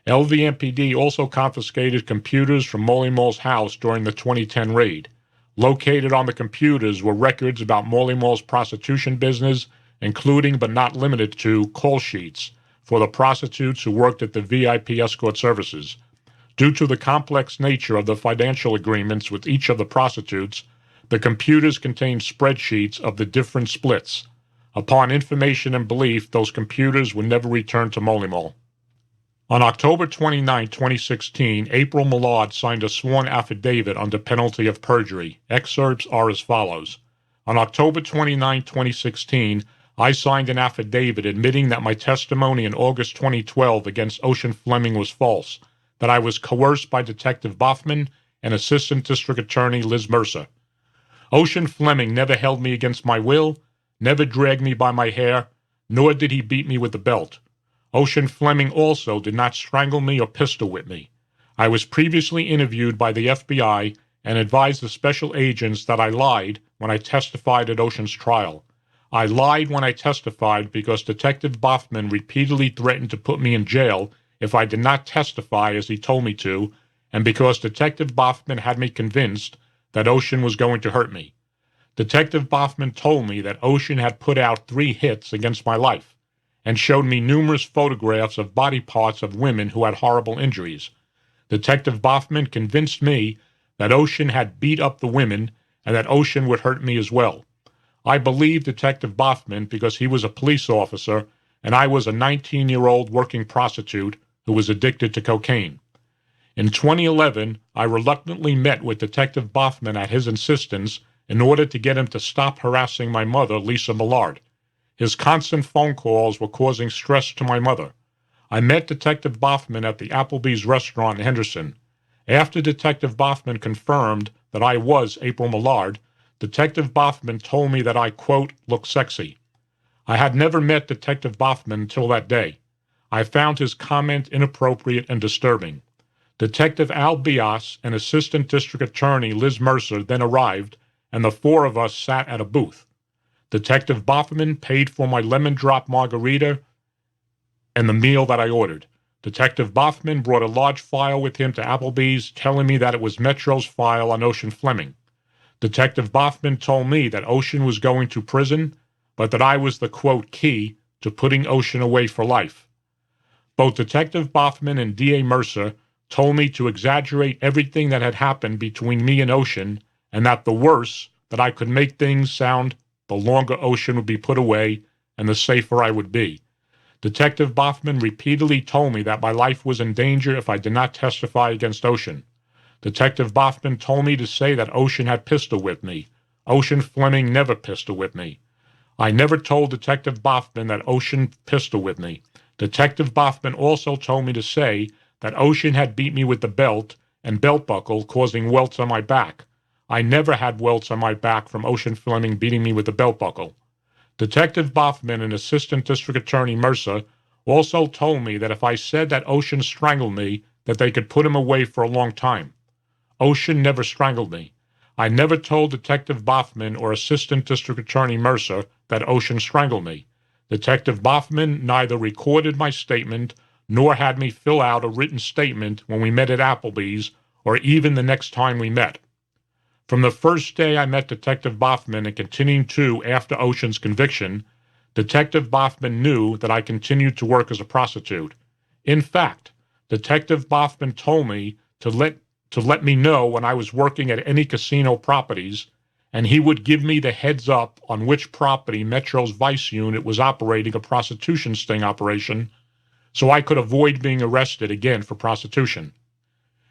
LVMPD also confiscated computers from Molly Mall's house during the 2010 raid. Located on the computers were records about Molly Mall's prostitution business, including but not limited to call sheets for the prostitutes who worked at the VIP Escort Services. Due to the complex nature of the financial agreements with each of the prostitutes, the computers contained spreadsheets of the different splits. Upon information and belief, those computers were never returned to Molly Mall. On October 29, 2016, April Millard signed a sworn affidavit under penalty of perjury. Excerpts are as follows. On October 29, 2016, I signed an affidavit admitting that my testimony in August 2012 against Ocean Fleming was false, that I was coerced by Detective Boffman and Assistant District Attorney Liz Mercer. Ocean Fleming never held me against my will, never dragged me by my hair, nor did he beat me with the belt. Ocean Fleming also did not strangle me or pistol whip me. I was previously interviewed by the FBI and advised the special agents that I lied when I testified at Ocean's trial. I lied when I testified because Detective Boffman repeatedly threatened to put me in jail if I did not testify as he told me to, and because Detective Boffman had me convinced that Ocean was going to hurt me. Detective Boffman told me that Ocean had put out 3 hits against my life, and showed me numerous photographs of body parts of women who had horrible injuries. Detective Boffman convinced me that Ocean had beat up the women and that Ocean would hurt me as well. I believed Detective Boffman because he was a police officer and I was a 19-year-old working prostitute who was addicted to cocaine. In 2011, I reluctantly met with Detective Boffman at his insistence in order to get him to stop harassing my mother, Lisa Millard. His constant phone calls were causing stress to my mother. I met Detective Boffman at the Applebee's restaurant in Henderson. After Detective Boffman confirmed that I was April Millard, Detective Boffman told me that I, quote, look sexy. I had never met Detective Boffman until that day. I found his comment inappropriate and disturbing. Detective Al Bias and Assistant District Attorney Liz Mercer then arrived, and the 4 of us sat at a booth. Detective Boffman paid for my lemon drop margarita and the meal that I ordered. Detective Boffman brought a large file with him to Applebee's, telling me that it was Metro's file on Ocean Fleming. Detective Boffman told me that Ocean was going to prison, but that I was the, quote, key to putting Ocean away for life. Both Detective Boffman and D.A. Mercer told me to exaggerate everything that had happened between me and Ocean, and that the worse that I could make things sound, the longer Ocean would be put away and the safer I would be. Detective Boffman repeatedly told me that my life was in danger if I did not testify against Ocean. Detective Boffman told me to say that Ocean had pistol whipped me. Ocean Fleming never pistol whipped me. I never told Detective Boffman that Ocean pistol whipped me. Detective Boffman also told me to say that Ocean had beat me with the belt and belt buckle, causing welts on my back. I never had welts on my back from Ocean Fleming beating me with the belt buckle. Detective Boffman and Assistant District Attorney Mercer also told me that if I said that Ocean strangled me, that they could put him away for a long time. Ocean never strangled me. I never told Detective Boffman or Assistant District Attorney Mercer that Ocean strangled me. Detective Boffman neither recorded my statement nor had me fill out a written statement when we met at Applebee's or even the next time we met. From the first day I met Detective Boffman and continuing to after Ocean's conviction, Detective Boffman knew that I continued to work as a prostitute. In fact, Detective Boffman told me to let me know when I was working at any casino properties, and he would give me the heads up on which property Metro's Vice Unit was operating a prostitution sting operation, so I could avoid being arrested again for prostitution.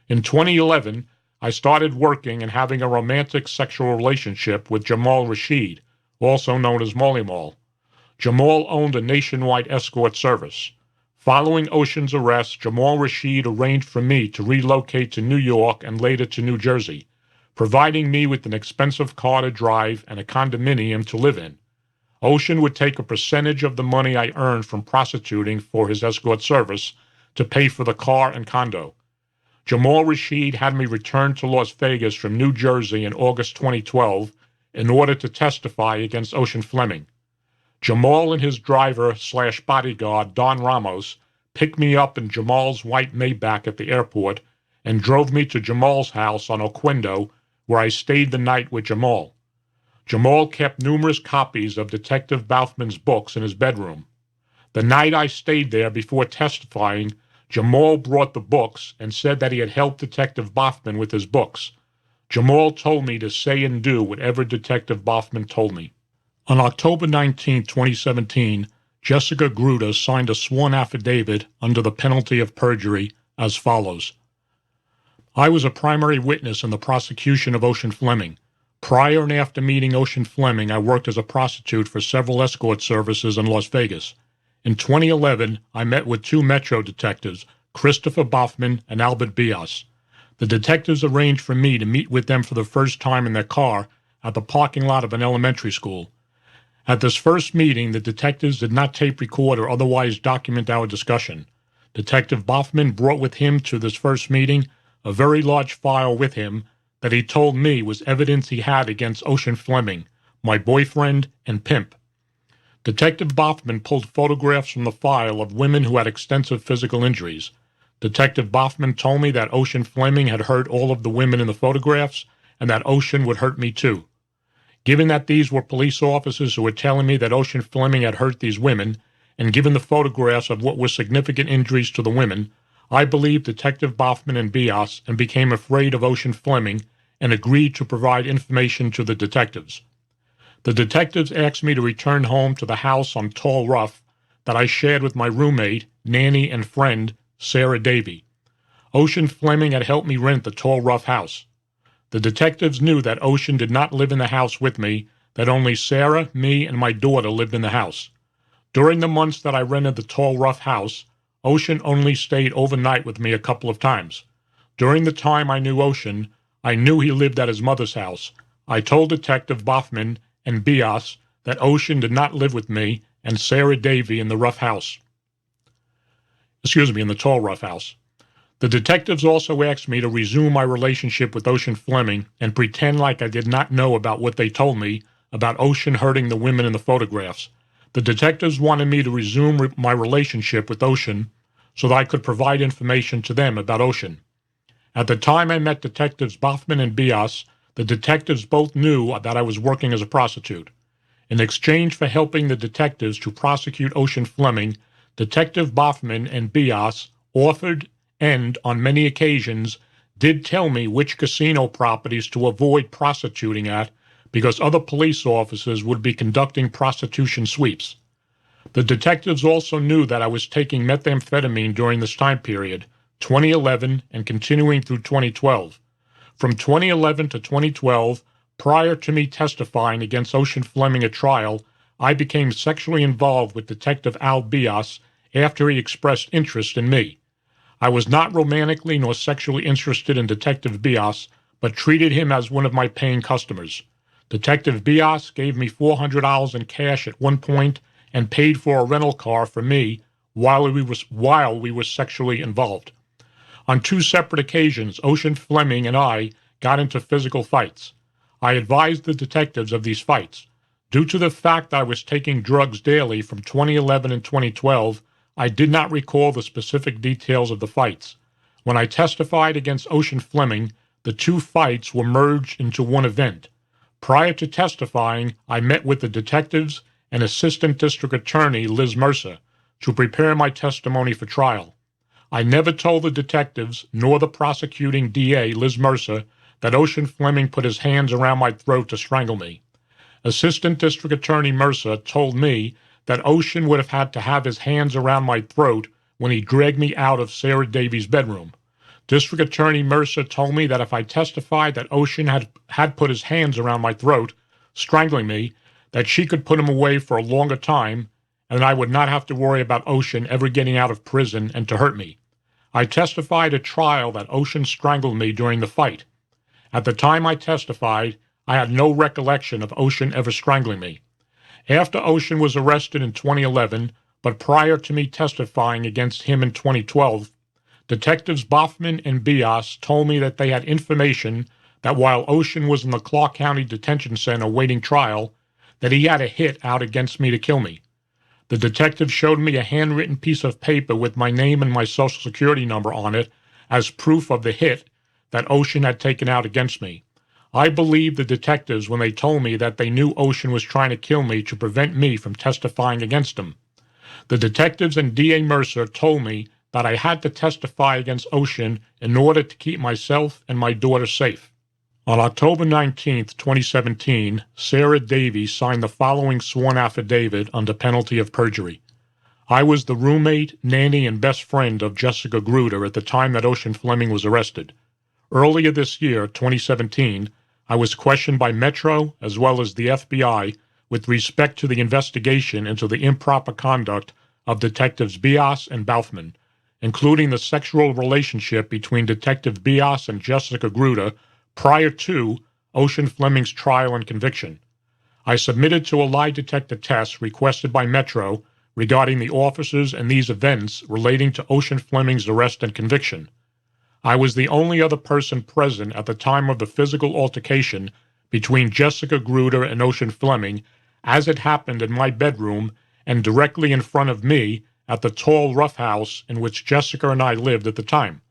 In 2011, I started working and having a romantic sexual relationship with Jamal Rashid, also known as Molly Mall. Jamal owned a nationwide escort service. Following Ocean's arrest, Jamal Rashid arranged for me to relocate to New York and later to New Jersey, providing me with an expensive car to drive and a condominium to live in. Ocean would take a percentage of the money I earned from prostituting for his escort service to pay for the car and condo. Jamal Rashid had me return to Las Vegas from New Jersey in August 2012 in order to testify against Ocean Fleming. Jamal and his driver/bodyguard, Don Ramos, picked me up in Jamal's white Maybach at the airport and drove me to Jamal's house on Oquendo, where I stayed the night with Jamal. Jamal kept numerous copies of Detective Boffman's books in his bedroom. The night I stayed there before testifying, Jamal brought the books and said that he had helped Detective Boffman with his books. Jamal told me to say and do whatever Detective Boffman told me. On October 19, 2017, Jessica Gruder signed a sworn affidavit under the penalty of perjury as follows. I was a primary witness in the prosecution of Ocean Fleming. Prior and after meeting Ocean Fleming, I worked as a prostitute for several escort services in Las Vegas. In 2011, I met with two Metro detectives, Christopher Boffman and Albert Bias. The detectives arranged for me to meet with them for the first time in their car at the parking lot of an elementary school. At this first meeting, the detectives did not tape record or otherwise document our discussion. Detective Boffman brought with him to this first meeting a very large file with him that he told me was evidence he had against Ocean Fleming, my boyfriend, and Pimp. Detective Boffman pulled photographs from the file of women who had extensive physical injuries. Detective Boffman told me that Ocean Fleming had hurt all of the women in the photographs and that Ocean would hurt me too. Given that these were police officers who were telling me that Ocean Fleming had hurt these women, and given the photographs of what were significant injuries to the women, I believed Detective Boffman and Bias and became afraid of Ocean Fleming and agreed to provide information to the detectives. The detectives asked me to return home to the house on Tall Rough that I shared with my roommate, nanny, and friend, Sarah Davy. Ocean Fleming had helped me rent the Tall Rough house. The detectives knew that Ocean did not live in the house with me, that only Sarah, me, and my daughter lived in the house. During the months that I rented the Tall Rough house, Ocean only stayed overnight with me a couple of times. During the time I knew Ocean, I knew he lived at his mother's house. I told Detective Boffman and Bias that Ocean did not live with me and Sarah Davy in the Rough house. In the Tall Rough house. The detectives also asked me to resume my relationship with Ocean Fleming and pretend like I did not know about what they told me about Ocean hurting the women in the photographs. The detectives wanted me to resume my relationship with Ocean so that I could provide information to them about Ocean. At the time I met Detectives Boffman and Bias, the detectives both knew that I was working as a prostitute. In exchange for helping the detectives to prosecute Ocean Fleming, Detective Boffman and Bias offered and, on many occasions, did tell me which casino properties to avoid prostituting at because other police officers would be conducting prostitution sweeps. The detectives also knew that I was taking methamphetamine during this time period, 2011 and continuing through 2012. From 2011 to 2012, prior to me testifying against Ocean Fleming at trial, I became sexually involved with Detective Al Bias after he expressed interest in me. I was not romantically nor sexually interested in Detective Bias, but treated him as one of my paying customers. Detective Bias gave me $400 in cash at one point and paid for a rental car for me while we were sexually involved. On two separate occasions, Ocean Fleming and I got into physical fights. I advised the detectives of these fights. Due to the fact I was taking drugs daily from 2011 and 2012, I did not recall the specific details of the fights. When I testified against Ocean Fleming, the two fights were merged into one event. Prior to testifying, I met with the detectives and Assistant District Attorney Liz Mercer to prepare my testimony for trial. I never told the detectives, nor the prosecuting DA, Liz Mercer, that Ocean Fleming put his hands around my throat to strangle me. Assistant District Attorney Mercer told me that Ocean would have had to have his hands around my throat when he dragged me out of Sarah Davies' bedroom. District Attorney Mercer told me that if I testified that Ocean had put his hands around my throat, strangling me, that she could put him away for a longer time, and I would not have to worry about Ocean ever getting out of prison and to hurt me. I testified at trial that Ocean strangled me during the fight. At the time I testified, I had no recollection of Ocean ever strangling me. After Ocean was arrested in 2011, but prior to me testifying against him in 2012, Detectives Boffman and Bias told me that they had information that while Ocean was in the Clark County Detention Center awaiting trial, that he had a hit out against me to kill me. The detective showed me a handwritten piece of paper with my name and my social security number on it as proof of the hit that Ocean had taken out against me. I believed the detectives when they told me that they knew Ocean was trying to kill me to prevent me from testifying against him. The detectives and DA Mercer told me that I had to testify against Ocean in order to keep myself and my daughter safe. On October 19, 2017, Sarah Davies signed the following sworn affidavit under penalty of perjury. I was the roommate, nanny, and best friend of Jessica Gruder at the time that Ocean Fleming was arrested. Earlier this year, 2017, I was questioned by Metro as well as the FBI with respect to the investigation into the improper conduct of Detectives Bias and Boffman, including the sexual relationship between Detective Bias and Jessica Gruder prior to Ocean Fleming's trial and conviction. I submitted to a lie detector test requested by Metro regarding the officers and these events relating to Ocean Fleming's arrest and conviction. I was the only other person present at the time of the physical altercation between Jessica Gruder and Ocean Fleming as it happened in my bedroom and directly in front of me at the tall rough house in which Jessica and I lived at the time.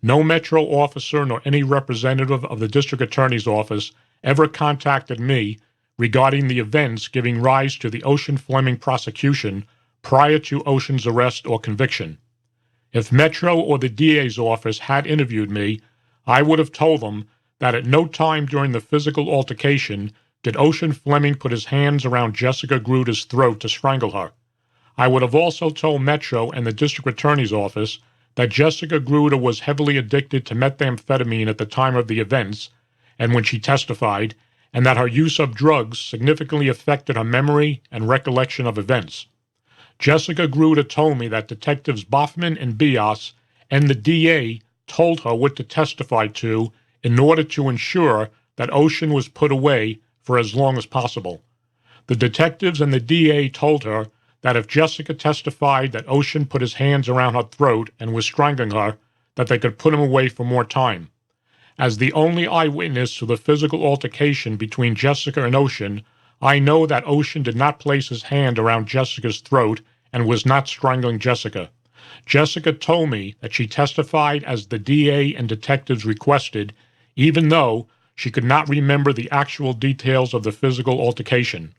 No Metro officer nor any representative of the District Attorney's Office ever contacted me regarding the events giving rise to the Ocean Fleming prosecution prior to Ocean's arrest or conviction. If Metro or the DA's office had interviewed me, I would have told them that at no time during the physical altercation did Ocean Fleming put his hands around Jessica Gruder's throat to strangle her. I would have also told Metro and the District Attorney's Office that Jessica Gruder was heavily addicted to methamphetamine at the time of the events and when she testified, and that her use of drugs significantly affected her memory and recollection of events. Jessica Gruder told me that Detectives Boffman and Bias and the DA told her what to testify to in order to ensure that Ocean was put away for as long as possible. The detectives and the DA told her that if Jessica testified that Ocean put his hands around her throat and was strangling her, that they could put him away for more time. As the only eyewitness to the physical altercation between Jessica and Ocean, I know that Ocean did not place his hand around Jessica's throat and was not strangling Jessica. Jessica told me that she testified as the DA and detectives requested, even though she could not remember the actual details of the physical altercation.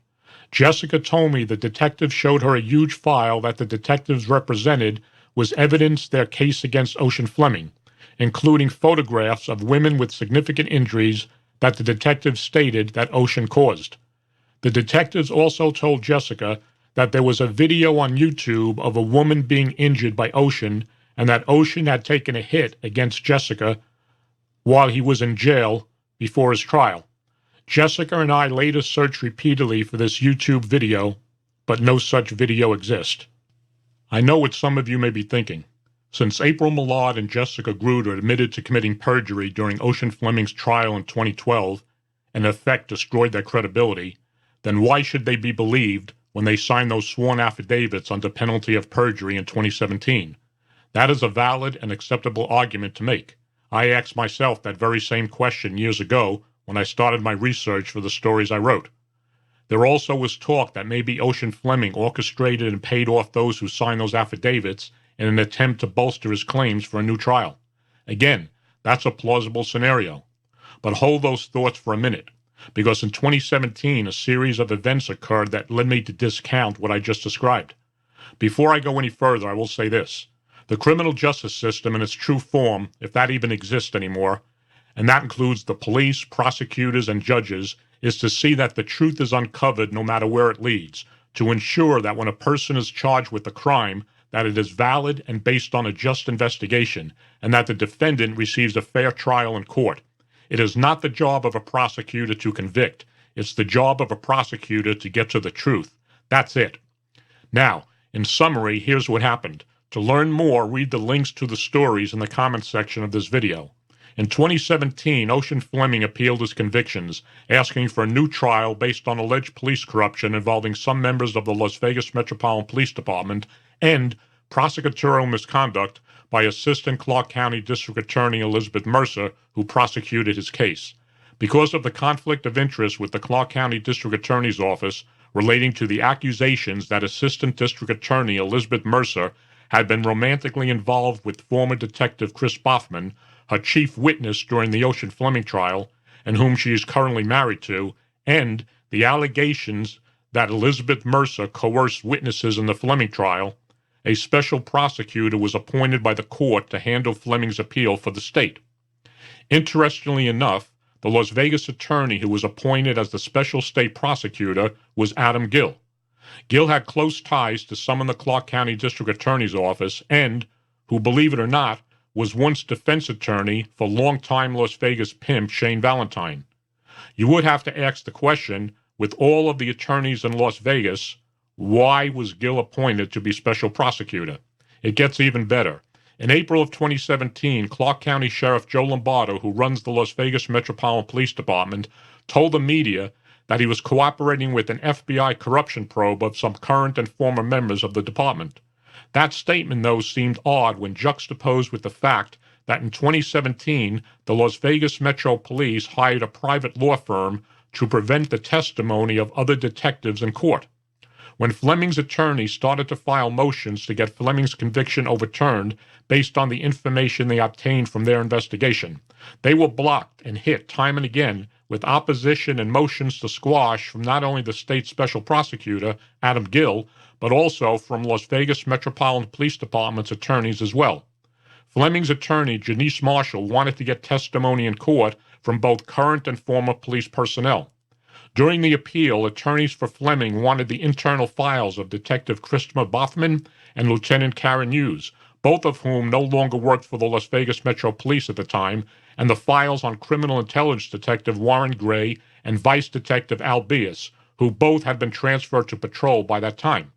Jessica told me the detectives showed her a huge file that the detectives represented was evidence their case against Ocean Fleming, including photographs of women with significant injuries that the detectives stated that Ocean caused. The detectives also told Jessica that there was a video on YouTube of a woman being injured by Ocean and that Ocean had taken a hit against Jessica while he was in jail before his trial. Jessica and I later searched repeatedly for this YouTube video, but no such video exists. I know what some of you may be thinking. Since April Millard and Jessica Gruder admitted to committing perjury during Ocean Fleming's trial in 2012 and in effect destroyed their credibility, then why should they be believed when they signed those sworn affidavits under penalty of perjury in 2017? That is a valid and acceptable argument to make. I asked myself that very same question years ago when I started my research for the stories I wrote. There also was talk that maybe Ocean Fleming orchestrated and paid off those who signed those affidavits in an attempt to bolster his claims for a new trial. Again, that's a plausible scenario. But hold those thoughts for a minute, because in 2017, a series of events occurred that led me to discount what I just described. Before I go any further, I will say this. The criminal justice system in its true form, if that even exists anymore, and that includes the police, prosecutors, and judges, is to see that the truth is uncovered no matter where it leads, to ensure that when a person is charged with a crime, that it is valid and based on a just investigation, and that the defendant receives a fair trial in court. It is not the job of a prosecutor to convict. It's the job of a prosecutor to get to the truth. That's it. Now, in summary, here's what happened. To learn more, read the links to the stories in the comments section of this video. In 2017, Ocean Fleming appealed his convictions, asking for a new trial based on alleged police corruption involving some members of the Las Vegas Metropolitan Police Department and prosecutorial misconduct by Assistant Clark County District Attorney Elizabeth Mercer, who prosecuted his case. Because of the conflict of interest with the Clark County District Attorney's Office relating to the accusations that Assistant District Attorney Elizabeth Mercer had been romantically involved with former Detective Chris Boffman, her chief witness during the Ocean Fleming trial, and whom she is currently married to, and the allegations that Elizabeth Mercer coerced witnesses in the Fleming trial, a special prosecutor was appointed by the court to handle Fleming's appeal for the state. Interestingly enough, the Las Vegas attorney who was appointed as the special state prosecutor was Adam Gill. Gill had close ties to some in the Clark County District Attorney's Office and, who, believe it or not, was once defense attorney for longtime Las Vegas pimp Shane Valentine. You would have to ask the question, with all of the attorneys in Las Vegas, why was Gill appointed to be special prosecutor? It gets even better. In April of 2017, Clark County Sheriff Joe Lombardo, who runs the Las Vegas Metropolitan Police Department, told the media that he was cooperating with an FBI corruption probe of some current and former members of the department. That statement, though, seemed odd when juxtaposed with the fact that in 2017, the Las Vegas Metro Police hired a private law firm to prevent the testimony of other detectives in court. When Fleming's attorney started to file motions to get Fleming's conviction overturned based on the information they obtained from their investigation, they were blocked and hit time and again with opposition and motions to squash from not only the state special prosecutor, Adam Gill, but also from Las Vegas Metropolitan Police Department's attorneys as well. Fleming's attorney, Janice Marshall, wanted to get testimony in court from both current and former police personnel. During the appeal, attorneys for Fleming wanted the internal files of Detective Christopher Boffman and Lieutenant Karen Hughes, both of whom no longer worked for the Las Vegas Metro Police at the time, and the files on criminal intelligence detective Warren Gray and Vice Detective Al Bias, who both had been transferred to patrol by that time.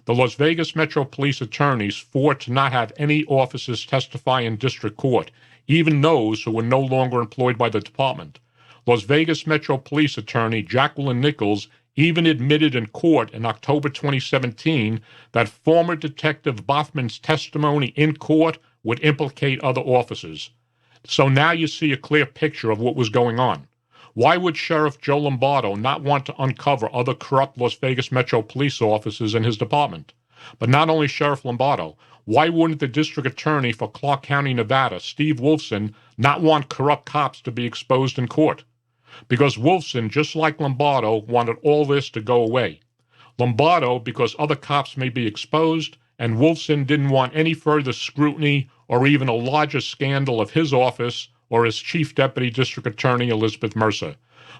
The Las Vegas Metro Police attorneys fought to not have any officers testify in district court, even those who were no longer employed by the department. Las Vegas Metro Police attorney Jacqueline Nichols even admitted in court in October 2017 that former Detective Boffman's testimony in court would implicate other officers. So now you see a clear picture of what was going on. Why would Sheriff Joe Lombardo not want to uncover other corrupt Las Vegas Metro Police officers in his department? But not only Sheriff Lombardo, why wouldn't the District Attorney for Clark County, Nevada, Steve Wolfson, not want corrupt cops to be exposed in court? Because Wolfson, just like Lombardo, wanted all this to go away. Lombardo, because other cops may be exposed, and Wolfson didn't want any further scrutiny or even a larger scandal of his office or his Chief Deputy District Attorney Elizabeth Mercer.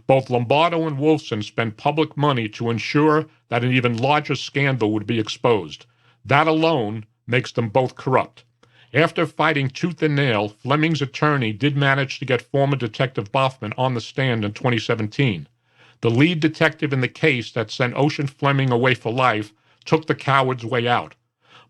Both Lombardo and Wolfson spent public money to ensure that an even larger scandal would be exposed. That alone makes them both corrupt. After fighting tooth and nail, Fleming's attorney did manage to get former Detective Boffman on the stand in 2017. The lead detective in the case that sent Ocean Fleming away for life took the coward's way out.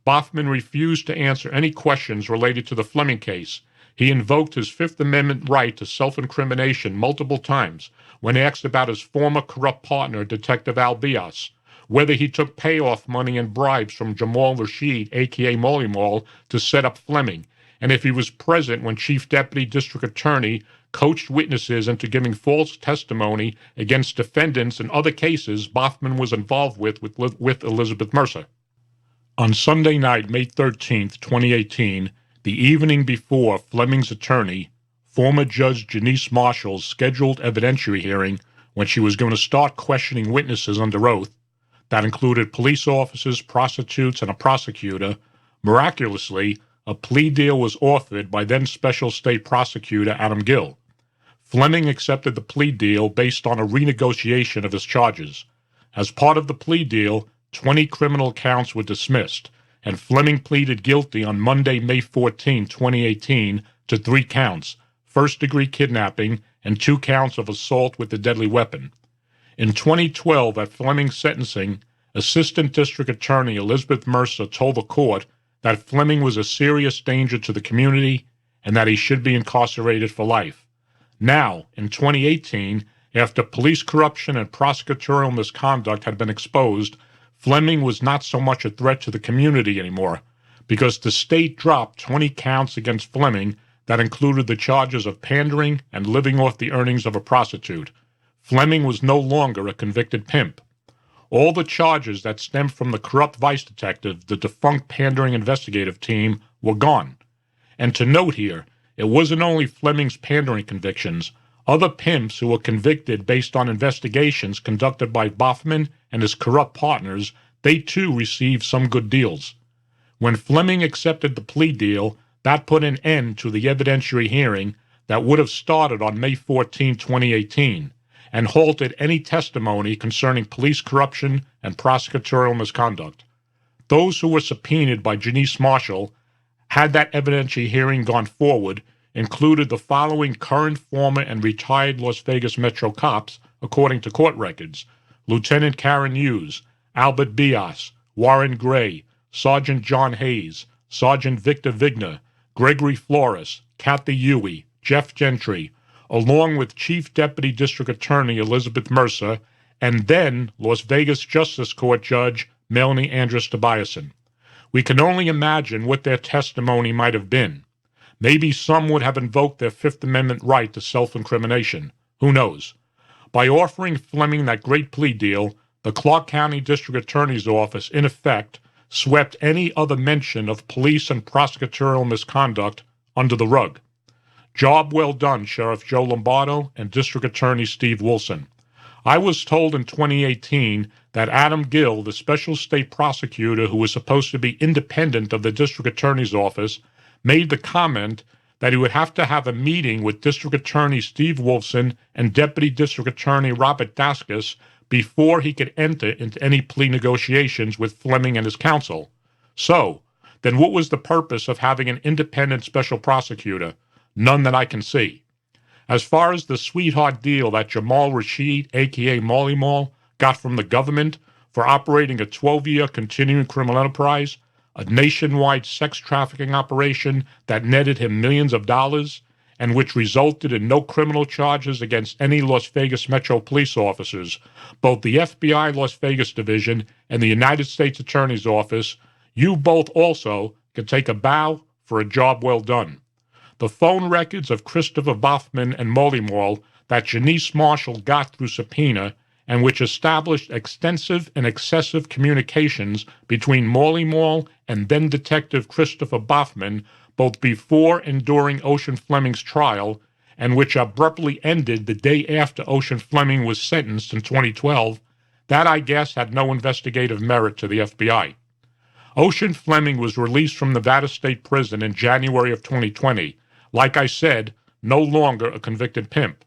Boffman refused to answer any questions related to the Fleming case. He invoked his Fifth Amendment right to self-incrimination multiple times when asked about his former corrupt partner, Detective Al Bias, whether he took payoff money and bribes from Jamal Rashid, a.k.a. Molly Mall, to set up Fleming, and if he was present when Chief Deputy District Attorney coached witnesses into giving false testimony against defendants in other cases Boffman was involved with Elizabeth Mercer. On Sunday night, May 13, 2018, the evening before Fleming's attorney, former Judge Janice Marshall's scheduled evidentiary hearing when she was going to start questioning witnesses under oath, that included police officers, prostitutes, and a prosecutor, miraculously, a plea deal was offered by then Special State Prosecutor Adam Gill. Fleming accepted the plea deal based on a renegotiation of his charges. As part of the plea deal, 20 criminal counts were dismissed, and Fleming pleaded guilty on Monday, May 14, 2018, to 3 counts, first-degree kidnapping and 2 counts of assault with a deadly weapon. In 2012, at Fleming's sentencing, Assistant District Attorney Elizabeth Mercer told the court that Fleming was a serious danger to the community and that he should be incarcerated for life. Now, in 2018, after police corruption and prosecutorial misconduct had been exposed, Fleming was not so much a threat to the community anymore, because the state dropped 20 counts against Fleming that included the charges of pandering and living off the earnings of a prostitute. Fleming was no longer a convicted pimp. All the charges that stemmed from the corrupt vice detective, the defunct Pandering Investigative Team, were gone. And to note here, it wasn't only Fleming's pandering convictions. Other pimps who were convicted based on investigations conducted by Boffman and his corrupt partners, they too received some good deals. When Fleming accepted the plea deal, that put an end to the evidentiary hearing that would have started on May 14, 2018, and halted any testimony concerning police corruption and prosecutorial misconduct. Those who were subpoenaed by Janice Marshall, had that evidentiary hearing gone forward, included the following current, former, and retired Las Vegas Metro cops, according to court records: Lieutenant Karen Hughes, Albert Bias, Warren Gray, Sergeant John Hayes, Sergeant Victor Vigna, Gregory Flores, Kathy Huey, Jeff Gentry, along with Chief Deputy District Attorney Elizabeth Mercer, and then Las Vegas Justice Court Judge Melanie Andrus Tobiasen. We can only imagine what their testimony might have been. Maybe some would have invoked their Fifth Amendment right to self-incrimination. Who knows? By offering Fleming that great plea deal, the Clark County District Attorney's Office, in effect, swept any other mention of police and prosecutorial misconduct under the rug. Job well done, Sheriff Joe Lombardo and District Attorney Steve Wilson. I was told in 2018 that Adam Gill, the special state prosecutor who was supposed to be independent of the District Attorney's Office, made the comment that he would have to have a meeting with District Attorney Steve Wilson and Deputy District Attorney Robert Daskus before he could enter into any plea negotiations with Fleming and his counsel. So, then what was the purpose of having an independent special prosecutor? None that I can see. As far as the sweetheart deal that Jamal Rashid, a.k.a. Molly Mall, got from the government for operating a 12-year continuing criminal enterprise, a nationwide sex trafficking operation that netted him millions of dollars, and which resulted in no criminal charges against any Las Vegas Metro police officers, both the FBI Las Vegas Division and the United States Attorney's Office, you both also can take a bow for a job well done. The phone records of Christopher Boffman and Molly Mall that Janice Marshall got through subpoena, and which established extensive and excessive communications between Molly Mall and then-Detective Christopher Boffman, both before and during Ocean Fleming's trial, and which abruptly ended the day after Ocean Fleming was sentenced in 2012, that, I guess, had no investigative merit to the FBI. Ocean Fleming was released from Nevada State Prison in January of 2020, like I said, no longer a convicted pimp.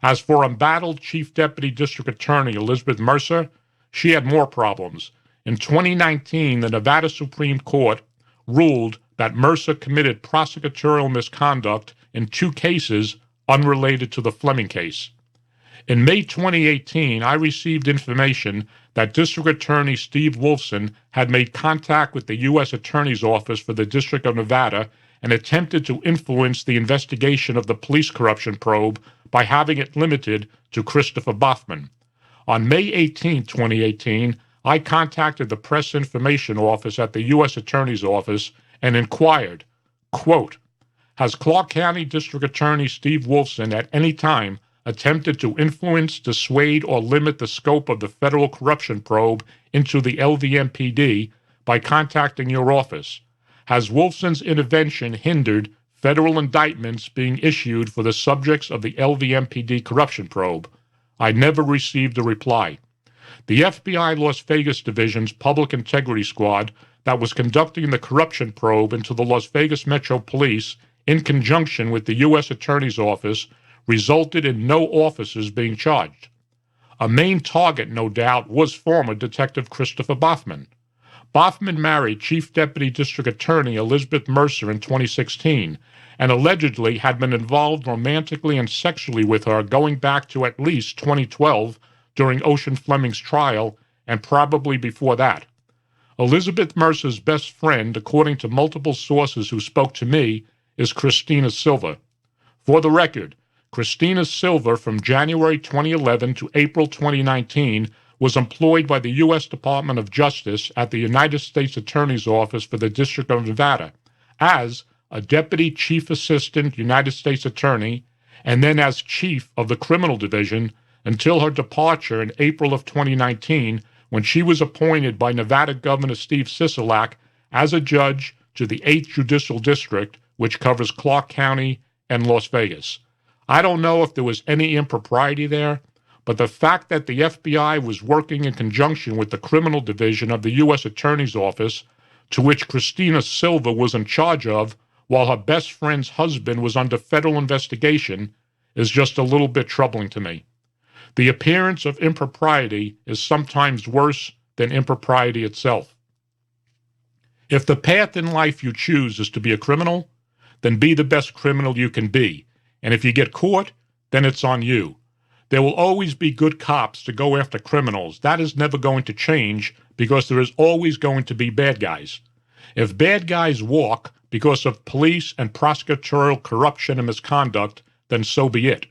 As for embattled Chief Deputy District Attorney Elizabeth Mercer, she had more problems. In 2019, the Nevada Supreme Court ruled that Mercer committed prosecutorial misconduct in 2 cases unrelated to the Fleming case. In May 2018, I received information that District Attorney Steve Wilson had made contact with the U.S. Attorney's Office for the District of Nevada and attempted to influence the investigation of the police corruption probe by having it limited to Christopher Boffman. On May 18, 2018, I contacted the Press Information Office at the U.S. Attorney's Office and inquired, quote, "Has Clark County District Attorney Steve Wilson at any time attempted to influence, dissuade, or limit the scope of the federal corruption probe into the LVMPD by contacting your office? Has Wolfson's intervention hindered federal indictments being issued for the subjects of the LVMPD corruption probe? I never received a reply. The FBI Las Vegas Division's Public Integrity Squad that was conducting the corruption probe into the Las Vegas Metro Police in conjunction with the U.S. Attorney's Office resulted in no officers being charged. A main target, no doubt, was former Detective Christopher Boffman. Boffman married Chief Deputy District Attorney Elizabeth Mercer in 2016 and allegedly had been involved romantically and sexually with her going back to at least 2012 during Ocean Fleming's trial and probably before that. Elizabeth Mercer's best friend, according to multiple sources who spoke to me, is Christina Silva. For the record, Christina Silva from January 2011 to April 2019 was employed by the U.S. Department of Justice at the United States Attorney's Office for the District of Nevada as a Deputy Chief Assistant United States Attorney and then as Chief of the Criminal Division until her departure in April of 2019 when she was appointed by Nevada Governor Steve Sisolak as a judge to the 8th Judicial District, which covers Clark County and Las Vegas. I don't know if there was any impropriety there, but the fact that the FBI was working in conjunction with the Criminal Division of the U.S. Attorney's Office, to which Christina Silva was in charge of, while her best friend's husband was under federal investigation, is just a little bit troubling to me. The appearance of impropriety is sometimes worse than impropriety itself. If the path in life you choose is to be a criminal, then be the best criminal you can be. And if you get caught, then it's on you. There will always be good cops to go after criminals. That is never going to change because there is always going to be bad guys. If bad guys walk because of police and prosecutorial corruption and misconduct, then so be it.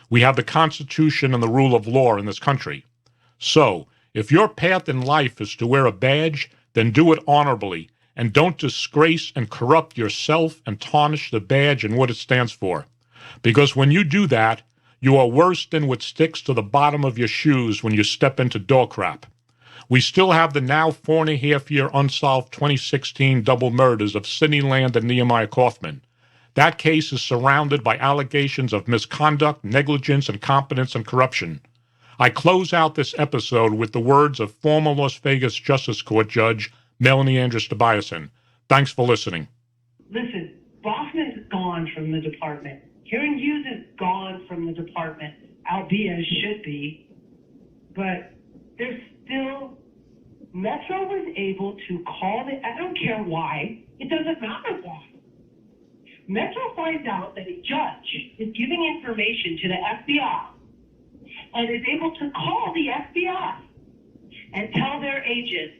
We have the Constitution and the rule of law in this country. So, if your path in life is to wear a badge, then do it honorably, and don't disgrace and corrupt yourself and tarnish the badge and what it stands for. Because when you do that, you are worse than what sticks to the bottom of your shoes when you step into dog crap. We still have the now 4.5-year unsolved 2016 double murders of Sidney Land and Nehemiah Kaufman. That case is surrounded by allegations of misconduct, negligence, incompetence, and corruption. I close out this episode with the words of former Las Vegas Justice Court Judge Melanie Andrus Tobiasen. Thanks for listening. Listen, Boffman's gone from the department. Karen Hughes is gone from the department, albeit as should be. But there's still, Metro was able to call it, I don't care why, it doesn't matter why. Metro finds out that a judge is giving information to the FBI and is able to call the FBI and tell their agent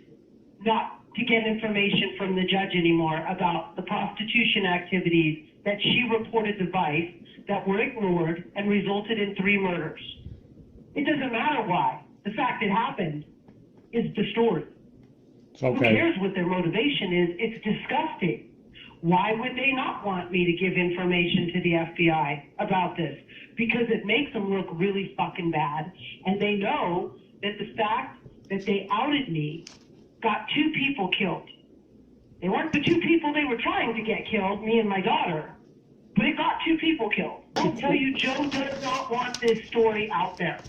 not to get information from the judge anymore about the prostitution activities that she reported to Vice that were ignored and resulted in 3 murders. It doesn't matter why. The fact it happened is the story. Okay. Who cares what their motivation is? It's disgusting. Why would they not want me to give information to the FBI about this? Because it makes them look really fucking bad. And they know that the fact that they outed me got 2 people killed. They weren't the 2 people they were trying to get killed, me and my daughter, but it got 2 people killed. I'll tell you, Joe does not want this story out there.